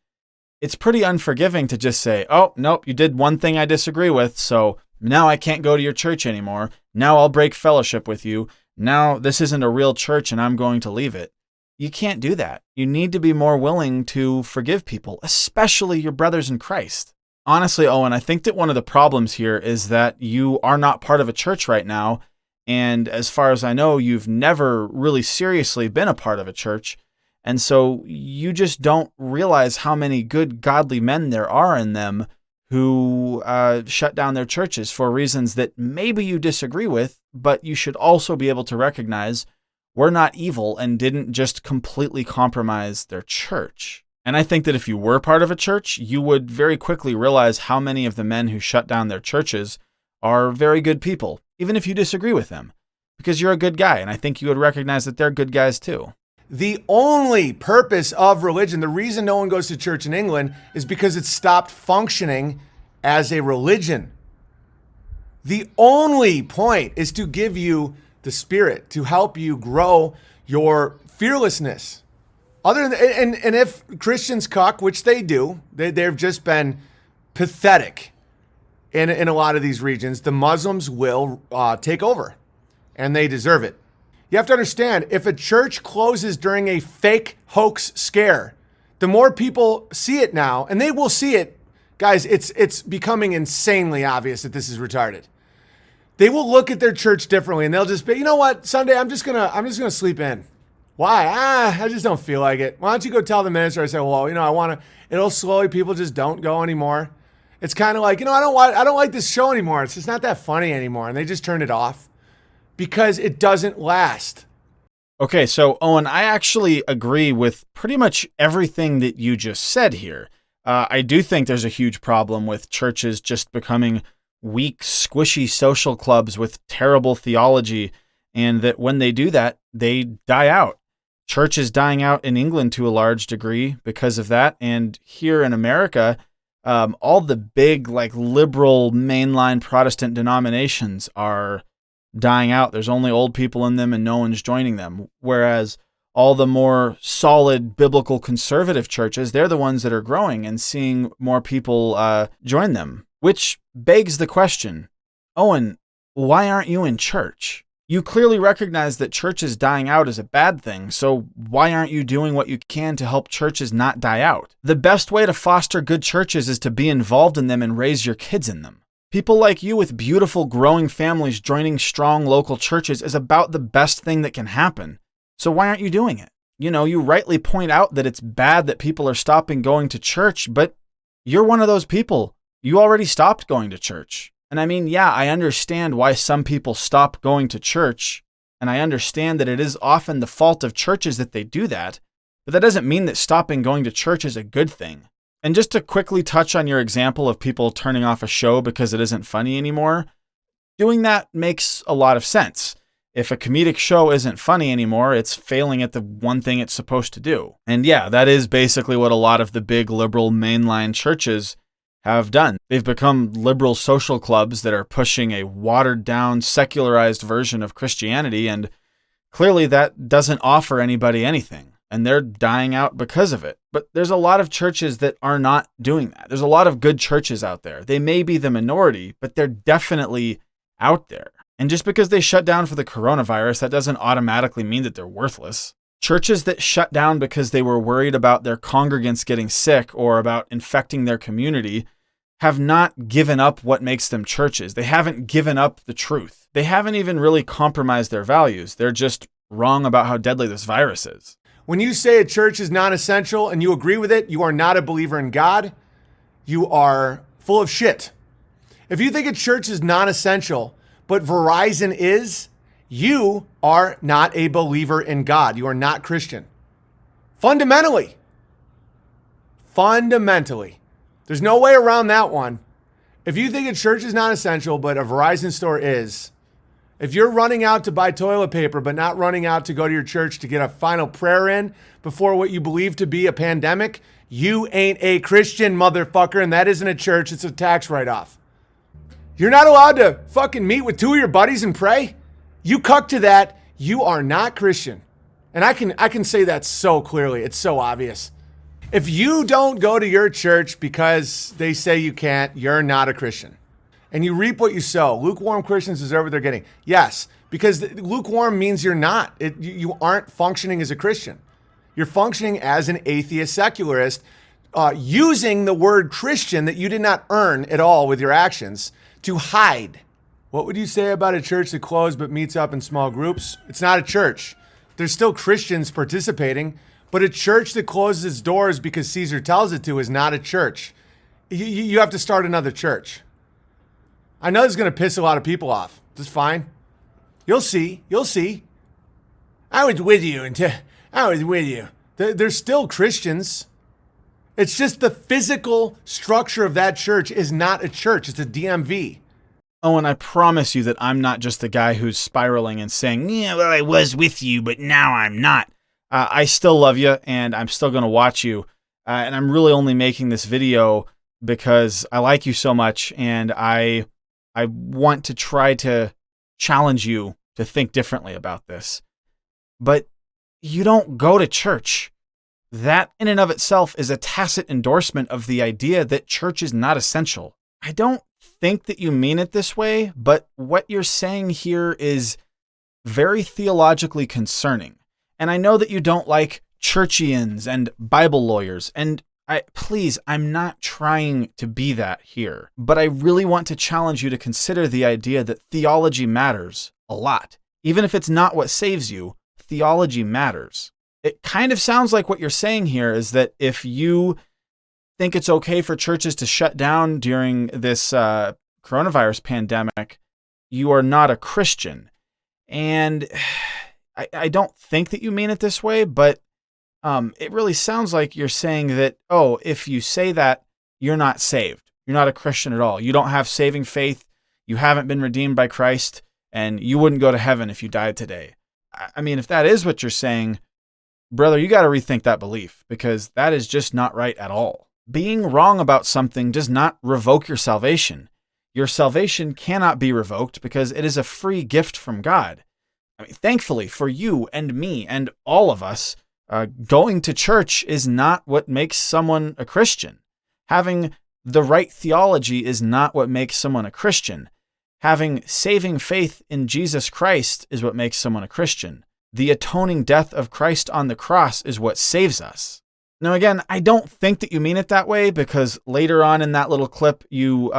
it's pretty unforgiving to just say, oh, nope, you did one thing I disagree with, so now I can't go to your church anymore. Now I'll break fellowship with you. Now this isn't a real church and I'm going to leave it. You can't do that. You need to be more willing to forgive people, especially your brothers in Christ. Honestly, Owen, I think that one of the problems here is that you are not part of a church right now. And as far as I know, you've never really seriously been a part of a church. And so you just don't realize how many good, godly men there are in them who shut down their churches for reasons that maybe you disagree with, but you should also be able to recognize we're not evil and didn't just completely compromise their church. And I think that if you were part of a church, you would very quickly realize how many of the men who shut down their churches are very good people, even if you disagree with them, because you're a good guy, and I think you would recognize that they're good guys too. The only purpose of religion, the reason no one goes to church in England, is because it stopped functioning as a religion. The only point is to give you the Spirit, to help you grow your fearlessness. Other than, and if Christians cuck, which they do, they've just been pathetic in a lot of these regions, the Muslims will take over, and they deserve it. You have to understand, if a church closes during a fake hoax scare, the more people see it now, and they will see it, guys, it's becoming insanely obvious that this is retarded. They will look at their church differently, and they'll just be, you know what, Sunday, I'm just gonna sleep in. Why? I just don't feel like it. Why don't you go tell the minister? I say, well, I want to. It'll slowly. People just don't go anymore. It's kind of like, I don't like this show anymore. It's just not that funny anymore, and they just turn it off because it doesn't last. Okay, so Owen, I actually agree with pretty much everything that you just said here. I do think there's a huge problem with churches just becoming weak, squishy social clubs with terrible theology, and that when they do that, they die out. Church is dying out in England to a large degree because of that, and here in America, all the big, liberal, mainline Protestant denominations are dying out. There's only old people in them and no one's joining them. Whereas all the more solid biblical conservative churches, they're the ones that are growing and seeing more people join them. Which begs the question, Owen, why aren't you in church? You clearly recognize that churches dying out is a bad thing, so why aren't you doing what you can to help churches not die out? The best way to foster good churches is to be involved in them and raise your kids in them. People like you with beautiful, growing families joining strong local churches is about the best thing that can happen. So why aren't you doing it? You rightly point out that it's bad that people are stopping going to church, but you're one of those people. You already stopped going to church. And I mean, yeah, I understand why some people stop going to church, and I understand that it is often the fault of churches that they do that, but that doesn't mean that stopping going to church is a good thing. And just to quickly touch on your example of people turning off a show because it isn't funny anymore, doing that makes a lot of sense. If a comedic show isn't funny anymore, it's failing at the one thing it's supposed to do. And yeah, that is basically what a lot of the big liberal mainline churches have done. They've become liberal social clubs that are pushing a watered-down, secularized version of Christianity, and clearly that doesn't offer anybody anything, and they're dying out because of it. But there's a lot of churches that are not doing that. There's a lot of good churches out there. They may be the minority, but they're definitely out there. And just because they shut down for the coronavirus, that doesn't automatically mean that they're worthless. Churches that shut down because they were worried about their congregants getting sick or about infecting their community have not given up what makes them churches. They haven't given up the truth. They haven't even really compromised their values. They're just wrong about how deadly this virus is. When you say a church is non-essential and you agree with it, you are not a believer in God. You are full of shit. If you think a church is non-essential, but Verizon is, you are not a believer in God. You are not Christian. Fundamentally. There's no way around that one. If you think a church is not essential, but a Verizon store is, If you're running out to buy toilet paper, but not running out to go to your church to get a final prayer in before what you believe to be a pandemic, you ain't a Christian, motherfucker, and that isn't a church, it's a tax write-off. You're not allowed to fucking meet with two of your buddies and pray? You cuck to that, you are not Christian. And I can say that so clearly, it's so obvious. If you don't go to your church because they say you can't, you're not a Christian. And you reap what you sow. Lukewarm Christians deserve what they're getting. Yes, because lukewarm means you're not. You aren't functioning as a Christian. You're functioning as an atheist secularist, using the word Christian that you did not earn at all with your actions to hide. What would you say about a church that closed but meets up in small groups? It's not a church. There's still Christians participating, but a church that closes its doors because Caesar tells it to is not a church. You have to start another church. I know this is going to piss a lot of people off. That's fine. You'll see. You'll see. I was with you. They're still Christians. It's just the physical structure of that church is not a church. It's a DMV. Oh, and I promise you that I'm not just the guy who's spiraling and saying, yeah, well, I was with you, but now I'm not. I still love you, and I'm still going to watch you. And I'm really only making this video because I like you so much, and I want to try to challenge you to think differently about this. But you don't go to church. That in and of itself is a tacit endorsement of the idea that church is not essential. I don't think that you mean it this way, but what you're saying here is very theologically concerning. And I know that you don't like churchians and Bible lawyers, and I'm not trying to be that here, but I really want to challenge you to consider the idea that theology matters a lot. Even if it's not what saves you, theology matters. It kind of sounds like what you're saying here is that if you think it's okay for churches to shut down during this coronavirus pandemic, you are not a Christian. And I don't think that you mean it this way, but it really sounds like you're saying that, oh, if you say that, you're not saved. You're not a Christian at all. You don't have saving faith. You haven't been redeemed by Christ, and you wouldn't go to heaven if you died today. I mean, if that is what you're saying, brother, you got to rethink that belief, because that is just not right at all. Being wrong about something does not revoke your salvation. Your salvation cannot be revoked because it is a free gift from God. I mean, thankfully for you and me and all of us, going to church is not what makes someone a Christian. Having the right theology is not what makes someone a Christian. Having saving faith in Jesus Christ is what makes someone a Christian. The atoning death of Christ on the cross is what saves us. Now, again, I don't think that you mean it that way, because later on in that little clip, you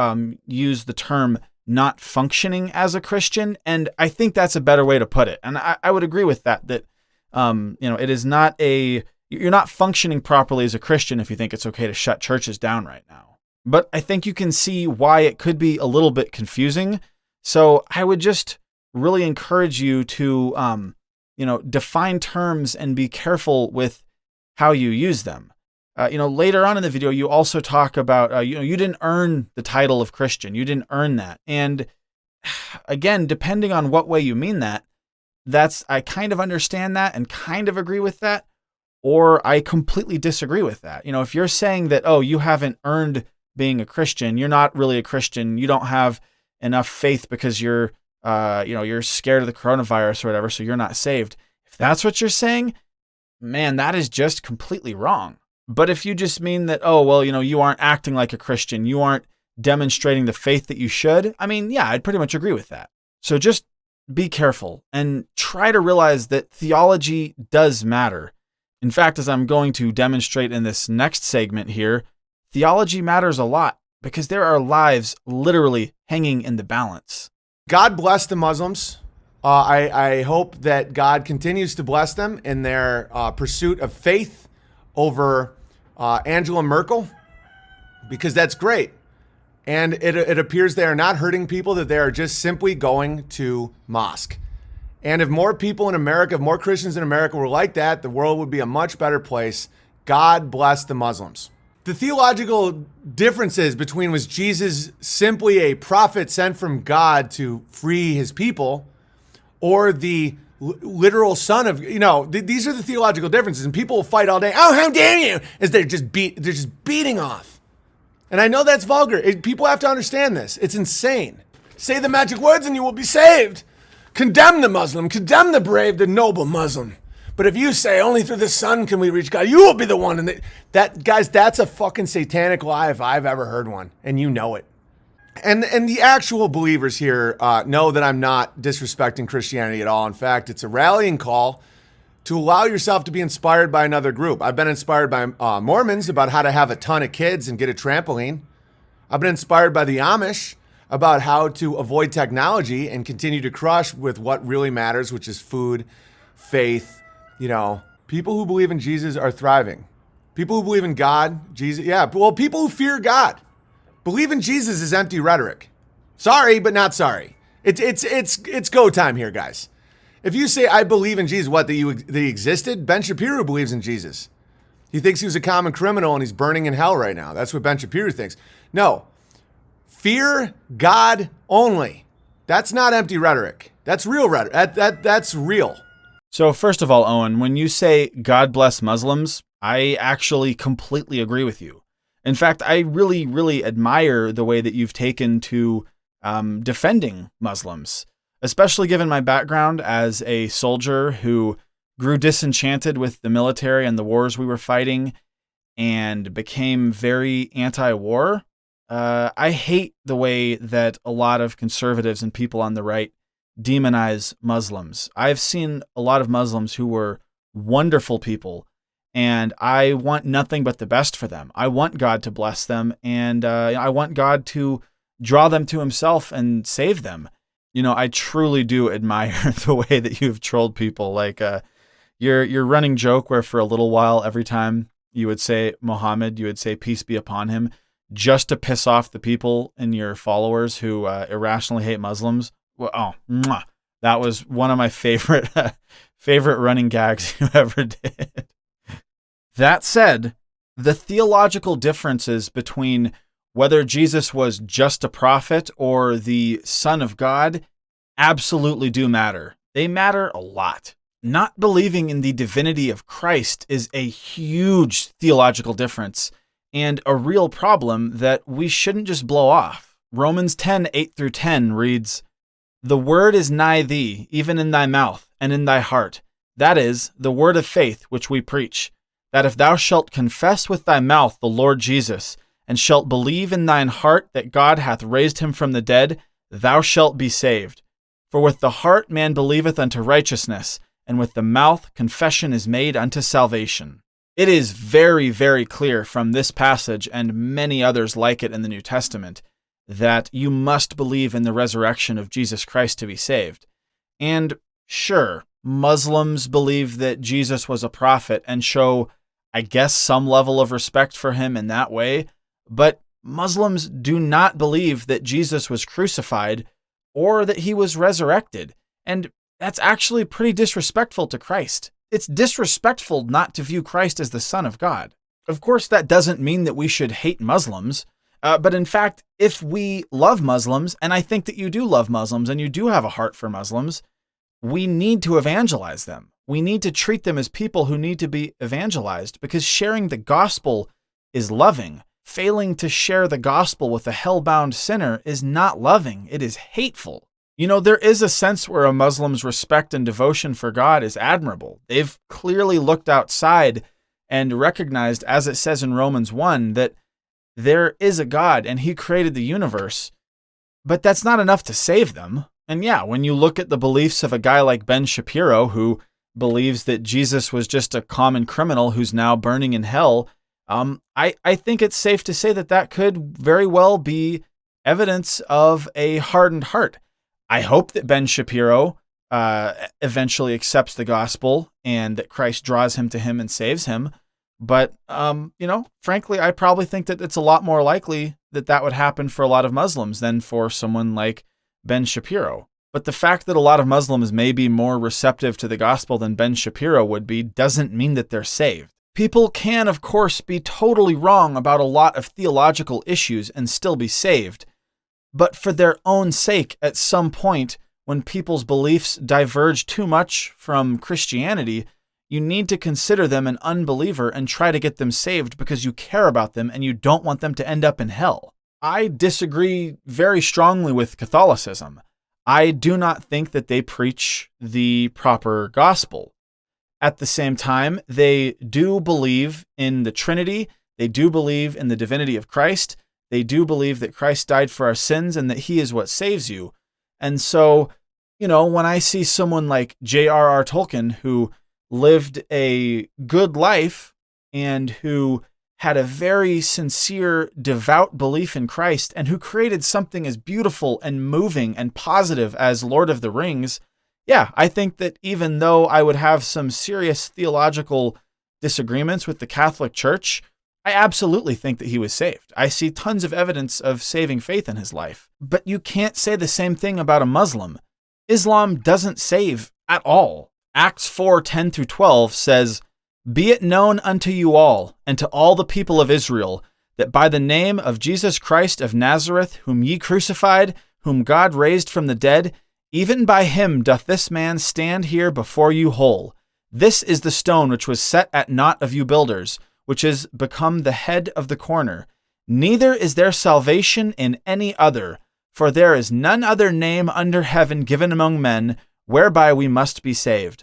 use the term not functioning as a Christian, and I think that's a better way to put it. And I would agree with that, it is not you're not functioning properly as a Christian if you think it's okay to shut churches down right now. But I think you can see why it could be a little bit confusing. So I would just really encourage you to, define terms and be careful with how you use them. Later on in the video, you also talk about, you didn't earn the title of Christian. You didn't earn that. And again, depending on what way you mean that, I kind of understand that and kind of agree with that, or I completely disagree with that. If you're saying that, oh, you haven't earned being a Christian, you're not really a Christian, you don't have enough faith because you're scared of the coronavirus or whatever, so you're not saved. If that's what you're saying, man, that is just completely wrong. But if you just mean that, oh, well, you aren't acting like a Christian, you aren't demonstrating the faith that you should, I mean, yeah, I'd pretty much agree with that. So just be careful and try to realize that theology does matter. In fact, as I'm going to demonstrate in this next segment here, theology matters a lot because there are lives literally hanging in the balance. God bless the Muslims. I hope that God continues to bless them in their pursuit of faith over Angela Merkel, because that's great. And it appears they are not hurting people, that they are just simply going to mosque. And if more people in America, if more Christians in America were like that, the world would be a much better place. God bless the Muslims. The theological differences between, was Jesus simply a prophet sent from God to free his people, or the literal son of, these are the theological differences, and people will fight all day. Oh, how dare you? As they're just beating off. And I know that's vulgar. People have to understand this. It's insane. Say the magic words and you will be saved. Condemn the Muslim, condemn the brave, the noble Muslim. But if you say only through the Son can we reach God, you will be the one. And guys, that's a fucking satanic lie if I've ever heard one, and you know it. And the actual believers here know that I'm not disrespecting Christianity at all. In fact, it's a rallying call to allow yourself to be inspired by another group. I've been inspired by Mormons about how to have a ton of kids and get a trampoline. I've been inspired by the Amish about how to avoid technology and continue to crush with what really matters, which is food, faith. People who believe in Jesus are thriving. People who believe in God, Jesus, people who fear God. Believe in Jesus is empty rhetoric. Sorry, but not sorry. It's go time here, guys. If you say, I believe in Jesus, that he existed? Ben Shapiro believes in Jesus. He thinks he was a common criminal and he's burning in hell right now. That's what Ben Shapiro thinks. No. Fear God only. That's not empty rhetoric. That's real rhetoric. That's real. So first of all, Owen, when you say God bless Muslims, I actually completely agree with you. In fact, I really, really admire the way that you've taken to defending Muslims, especially given my background as a soldier who grew disenchanted with the military and the wars we were fighting and became very anti-war. I hate the way that a lot of conservatives and people on the right demonize Muslims. I've seen a lot of Muslims who were wonderful people, and I want nothing but the best for them. I want God to bless them, and I want God to draw them to himself and save them. I truly do admire the way that you've trolled people. Like your running joke where for a little while, every time you would say Muhammad, you would say peace be upon him, just to piss off the people in your followers who irrationally hate Muslims. Well, that was one of my favorite running gags you ever did. That said, the theological differences between whether Jesus was just a prophet or the Son of God absolutely do matter. They matter a lot. Not believing in the divinity of Christ is a huge theological difference and a real problem that we shouldn't just blow off. Romans 10:8-10 reads, "The word is nigh thee, even in thy mouth and in thy heart. That is, the word of faith which we preach, that if thou shalt confess with thy mouth the Lord Jesus, and shalt believe in thine heart that God hath raised him from the dead, thou shalt be saved. For with the heart man believeth unto righteousness, and with the mouth confession is made unto salvation." It is very, very clear from this passage and many others like it in the New Testament that you must believe in the resurrection of Jesus Christ to be saved. And sure, Muslims believe that Jesus was a prophet and show, I guess, some level of respect for him in that way, but Muslims do not believe that Jesus was crucified or that he was resurrected, and that's actually pretty disrespectful to Christ. It's disrespectful not to view Christ as the Son of God. Of course, that doesn't mean that we should hate Muslims, but in fact, if we love Muslims, and I think that you do love Muslims and you do have a heart for Muslims, we need to evangelize them. We need to treat them as people who need to be evangelized, because sharing the gospel is loving. Failing to share the gospel with a hell-bound sinner is not loving. It is hateful. There is a sense where a Muslim's respect and devotion for God is admirable. They've clearly looked outside and recognized, as it says in Romans 1, that there is a God and he created the universe, but that's not enough to save them. And yeah, when you look at the beliefs of a guy like Ben Shapiro, who believes that Jesus was just a common criminal who's now burning in hell, I think it's safe to say that that could very well be evidence of a hardened heart. I hope that Ben Shapiro eventually accepts the gospel and that Christ draws him to him and saves him. But, frankly, I probably think that it's a lot more likely that that would happen for a lot of Muslims than for someone like Ben Shapiro. But the fact that a lot of Muslims may be more receptive to the gospel than Ben Shapiro would be doesn't mean that they're saved. People can, of course, be totally wrong about a lot of theological issues and still be saved. But for their own sake, at some point, when people's beliefs diverge too much from Christianity, you need to consider them an unbeliever and try to get them saved because you care about them and you don't want them to end up in hell. I disagree very strongly with Catholicism. I do not think that they preach the proper gospel. At the same time, they do believe in the Trinity. They do believe in the divinity of Christ. They do believe that Christ died for our sins and that he is what saves you. And so, when I see someone like J.R.R. Tolkien, who lived a good life and who had a very sincere, devout belief in Christ, and who created something as beautiful and moving and positive as Lord of the Rings, yeah, I think that even though I would have some serious theological disagreements with the Catholic Church, I absolutely think that he was saved. I see tons of evidence of saving faith in his life. But you can't say the same thing about a Muslim. Islam doesn't save at all. Acts 4:10-12 says, "Be it known unto you all, and to all the people of Israel, that by the name of Jesus Christ of Nazareth, whom ye crucified, whom God raised from the dead, even by him doth this man stand here before you whole. This is the stone which was set at naught of you builders, which is become the head of the corner. Neither is there salvation in any other, for there is none other name under heaven given among men, whereby we must be saved."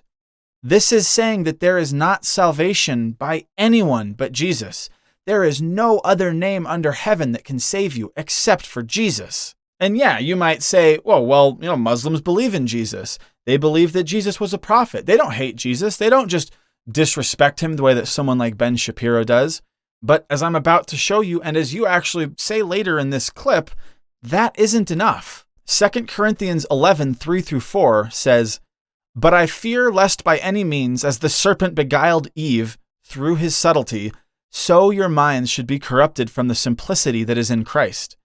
This is saying that there is not salvation by anyone but Jesus. There is no other name under heaven that can save you except for Jesus. And yeah, you might say, well, Muslims believe in Jesus. They believe that Jesus was a prophet. They don't hate Jesus. They don't just disrespect him the way that someone like Ben Shapiro does. But as I'm about to show you, and as you actually say later in this clip, that isn't enough. 2 Corinthians 11:3-4 says, "But I fear lest by any means, as the serpent beguiled Eve through his subtlety, so your minds should be corrupted from the simplicity that is in Christ.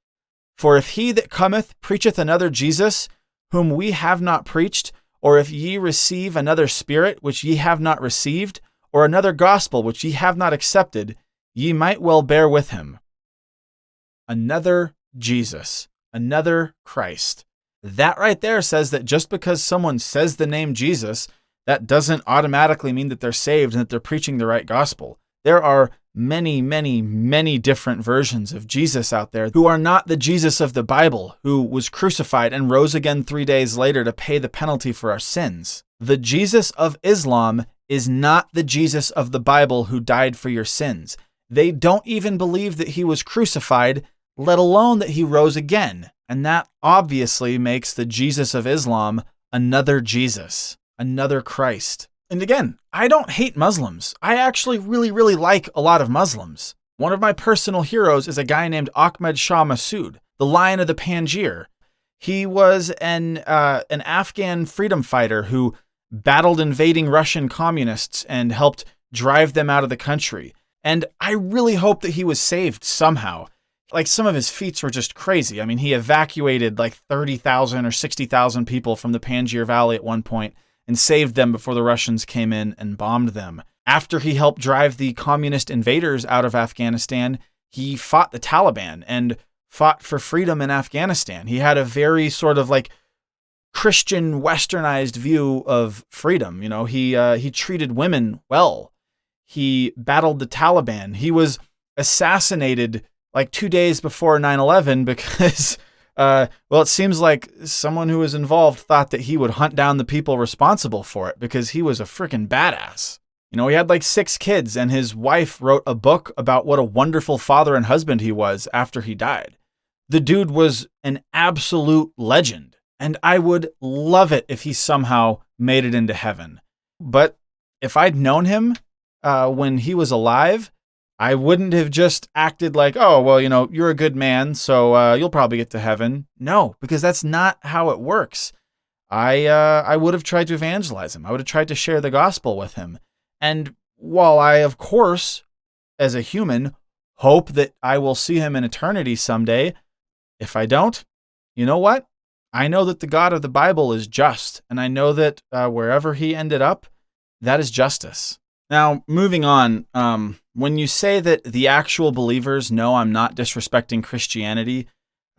For if he that cometh preacheth another Jesus, whom we have not preached, or if ye receive another spirit which ye have not received, or another gospel which ye have not accepted, ye might well bear with him." Another Jesus, another Christ. That right there says that just because someone says the name Jesus, that doesn't automatically mean that they're saved and that they're preaching the right gospel. There are many, many, many different versions of Jesus out there who are not the Jesus of the Bible, who was crucified and rose again 3 days later to pay the penalty for our sins. The Jesus of Islam is not the Jesus of the Bible who died for your sins. They don't even believe that he was crucified, let alone that he rose again. And that obviously makes the Jesus of Islam another Jesus, another Christ. And again, I don't hate Muslims. I actually really, really like a lot of Muslims. One of my personal heroes is a guy named Ahmed Shah Massoud, the Lion of the Panjshir. He was an Afghan freedom fighter who battled invading Russian communists and helped drive them out of the country. And I really hope that he was saved somehow. Like, some of his feats were just crazy. I mean, he evacuated like 30,000 or 60,000 people from the Panjshir Valley at one point and saved them before the Russians came in and bombed them. After he helped drive the communist invaders out of Afghanistan, he fought the Taliban and fought for freedom in Afghanistan. He had a very sort of like Christian westernized view of freedom. He treated women well. He battled the Taliban. He was assassinated like 2 days before 9/11 because, it seems like someone who was involved thought that he would hunt down the people responsible for it because he was a freaking badass. He had like 6 kids, and his wife wrote a book about what a wonderful father and husband he was after he died. The dude was an absolute legend, and I would love it if he somehow made it into heaven. But if I'd known him when he was alive, I wouldn't have just acted like, you're a good man, so you'll probably get to heaven. No, because that's not how it works. I would have tried to evangelize him. I would have tried to share the gospel with him. And while I, of course, as a human, hope that I will see him in eternity someday, if I don't, you know what? I know that the God of the Bible is just, and I know that wherever he ended up, that is justice. Now, moving on, when you say that the actual believers know I'm not disrespecting Christianity,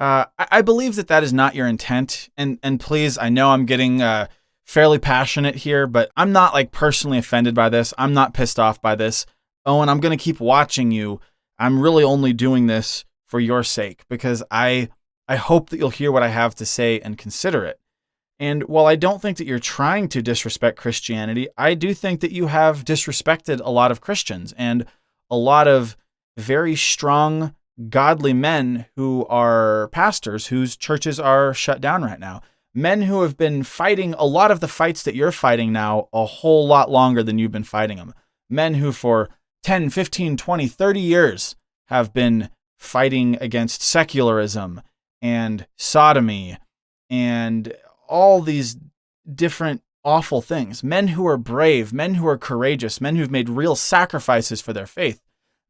I believe that that is not your intent. And please, I know I'm getting fairly passionate here, but I'm not like personally offended by this. I'm not pissed off by this. Owen, I'm going to keep watching you. I'm really only doing this for your sake because I hope that you'll hear what I have to say and consider it. And while I don't think that you're trying to disrespect Christianity, I do think that you have disrespected a lot of Christians and a lot of very strong, godly men who are pastors whose churches are shut down right now. Men who have been fighting a lot of the fights that you're fighting now a whole lot longer than you've been fighting them. Men who for 10, 15, 20, 30 years have been fighting against secularism and sodomy and all these different awful things. Men who are brave, men who are courageous, men who've made real sacrifices for their faith,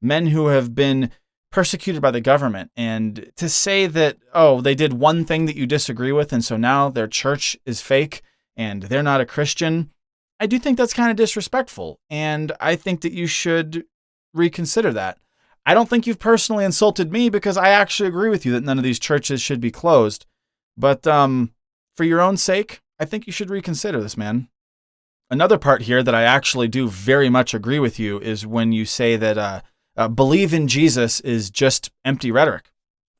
men who have been persecuted by the government. And to say that, oh, they did one thing that you disagree with, and so now their church is fake and they're not a Christian, I do think that's kind of disrespectful. And I think that you should reconsider that. I don't think you've personally insulted me because I actually agree with you that none of these churches should be closed. But for your own sake, I think you should reconsider this, man. Another part here that I actually do very much agree with you is when you say that believe in Jesus is just empty rhetoric.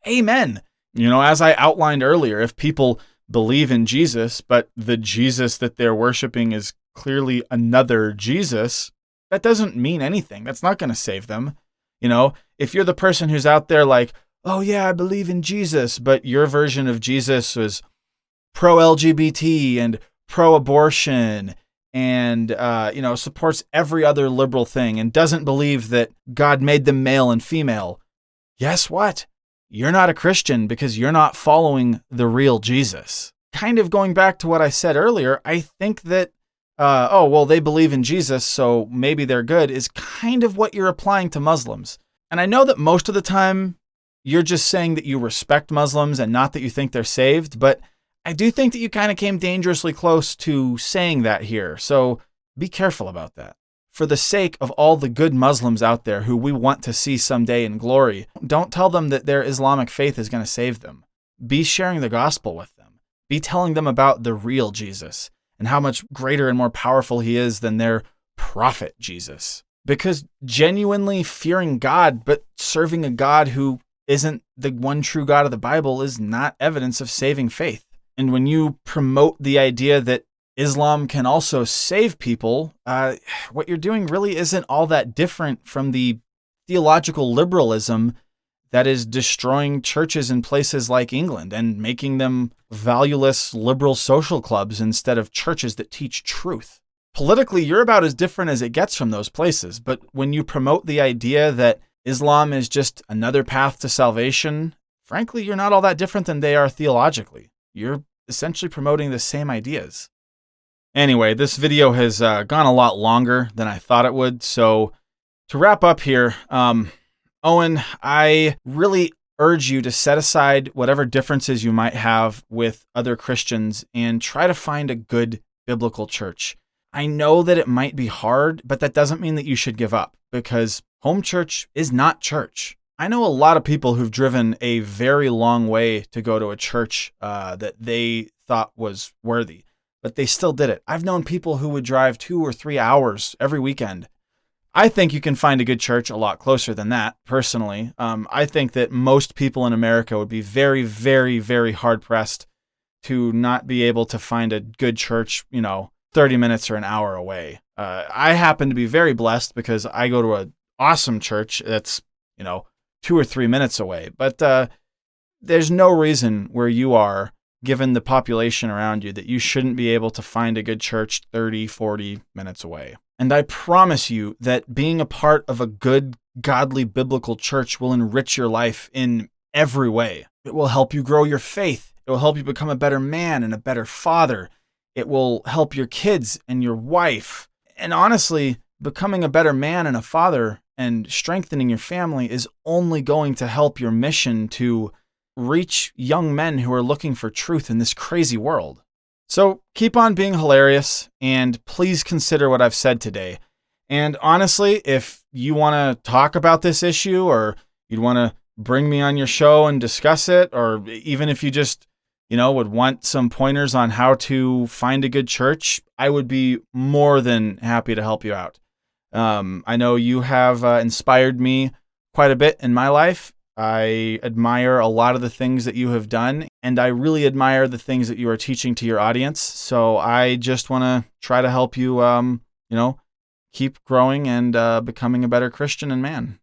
Amen. You know, as I outlined earlier, if people believe in Jesus, but the Jesus that they're worshiping is clearly another Jesus, that doesn't mean anything. That's not going to save them. You know, if you're the person who's out there like, oh yeah, I believe in Jesus, but your version of Jesus was pro-LGBT and pro-abortion and, supports every other liberal thing and doesn't believe that God made them male and female, guess what? You're not a Christian because you're not following the real Jesus. Kind of going back to what I said earlier, I think that, they believe in Jesus, so maybe they're good, is kind of what you're applying to Muslims. And I know that most of the time you're just saying that you respect Muslims and not that you think they're saved, but I do think that you kind of came dangerously close to saying that here. So be careful about that. For the sake of all the good Muslims out there who we want to see someday in glory, don't tell them that their Islamic faith is going to save them. Be sharing the gospel with them. Be telling them about the real Jesus and how much greater and more powerful he is than their prophet Jesus. Because genuinely fearing God, but serving a God who isn't the one true God of the Bible is not evidence of saving faith. And when you promote the idea that Islam can also save people, what you're doing really isn't all that different from the theological liberalism that is destroying churches in places like England and making them valueless liberal social clubs instead of churches that teach truth. Politically, you're about as different as it gets from those places, but when you promote the idea that Islam is just another path to salvation, frankly, you're not all that different than they are theologically. You're essentially promoting the same ideas. Anyway, this video has gone a lot longer than I thought it would, so to wrap up here, Owen, I really urge you to set aside whatever differences you might have with other Christians and try to find a good biblical church. I know that it might be hard, but that doesn't mean that you should give up because home church is not church. I know a lot of people who've driven a very long way to go to a church that they thought was worthy, but they still did it. I've known people who would drive 2 or 3 hours every weekend. I think you can find a good church a lot closer than that, personally. I think that most people in America would be very, very, very hard-pressed to not be able to find a good church, 30 minutes or an hour away. I happen to be very blessed because I go to an awesome church that's, 2 or 3 minutes away. But there's no reason where you are, given the population around you, that you shouldn't be able to find a good church 30, 40 minutes away. And I promise you that being a part of a good, godly, biblical church will enrich your life in every way. It will help you grow your faith. It will help you become a better man and a better father. It will help your kids and your wife. And honestly, becoming a better man and a father and strengthening your family is only going to help your mission to reach young men who are looking for truth in this crazy world. So keep on being hilarious, and please consider what I've said today. And honestly, if you want to talk about this issue or you'd want to bring me on your show and discuss it, or even if you just, would want some pointers on how to find a good church, I would be more than happy to help you out. I know you have inspired me quite a bit in my life. I admire a lot of the things that you have done, and I really admire the things that you are teaching to your audience. So I just want to try to help you, keep growing and becoming a better Christian and man.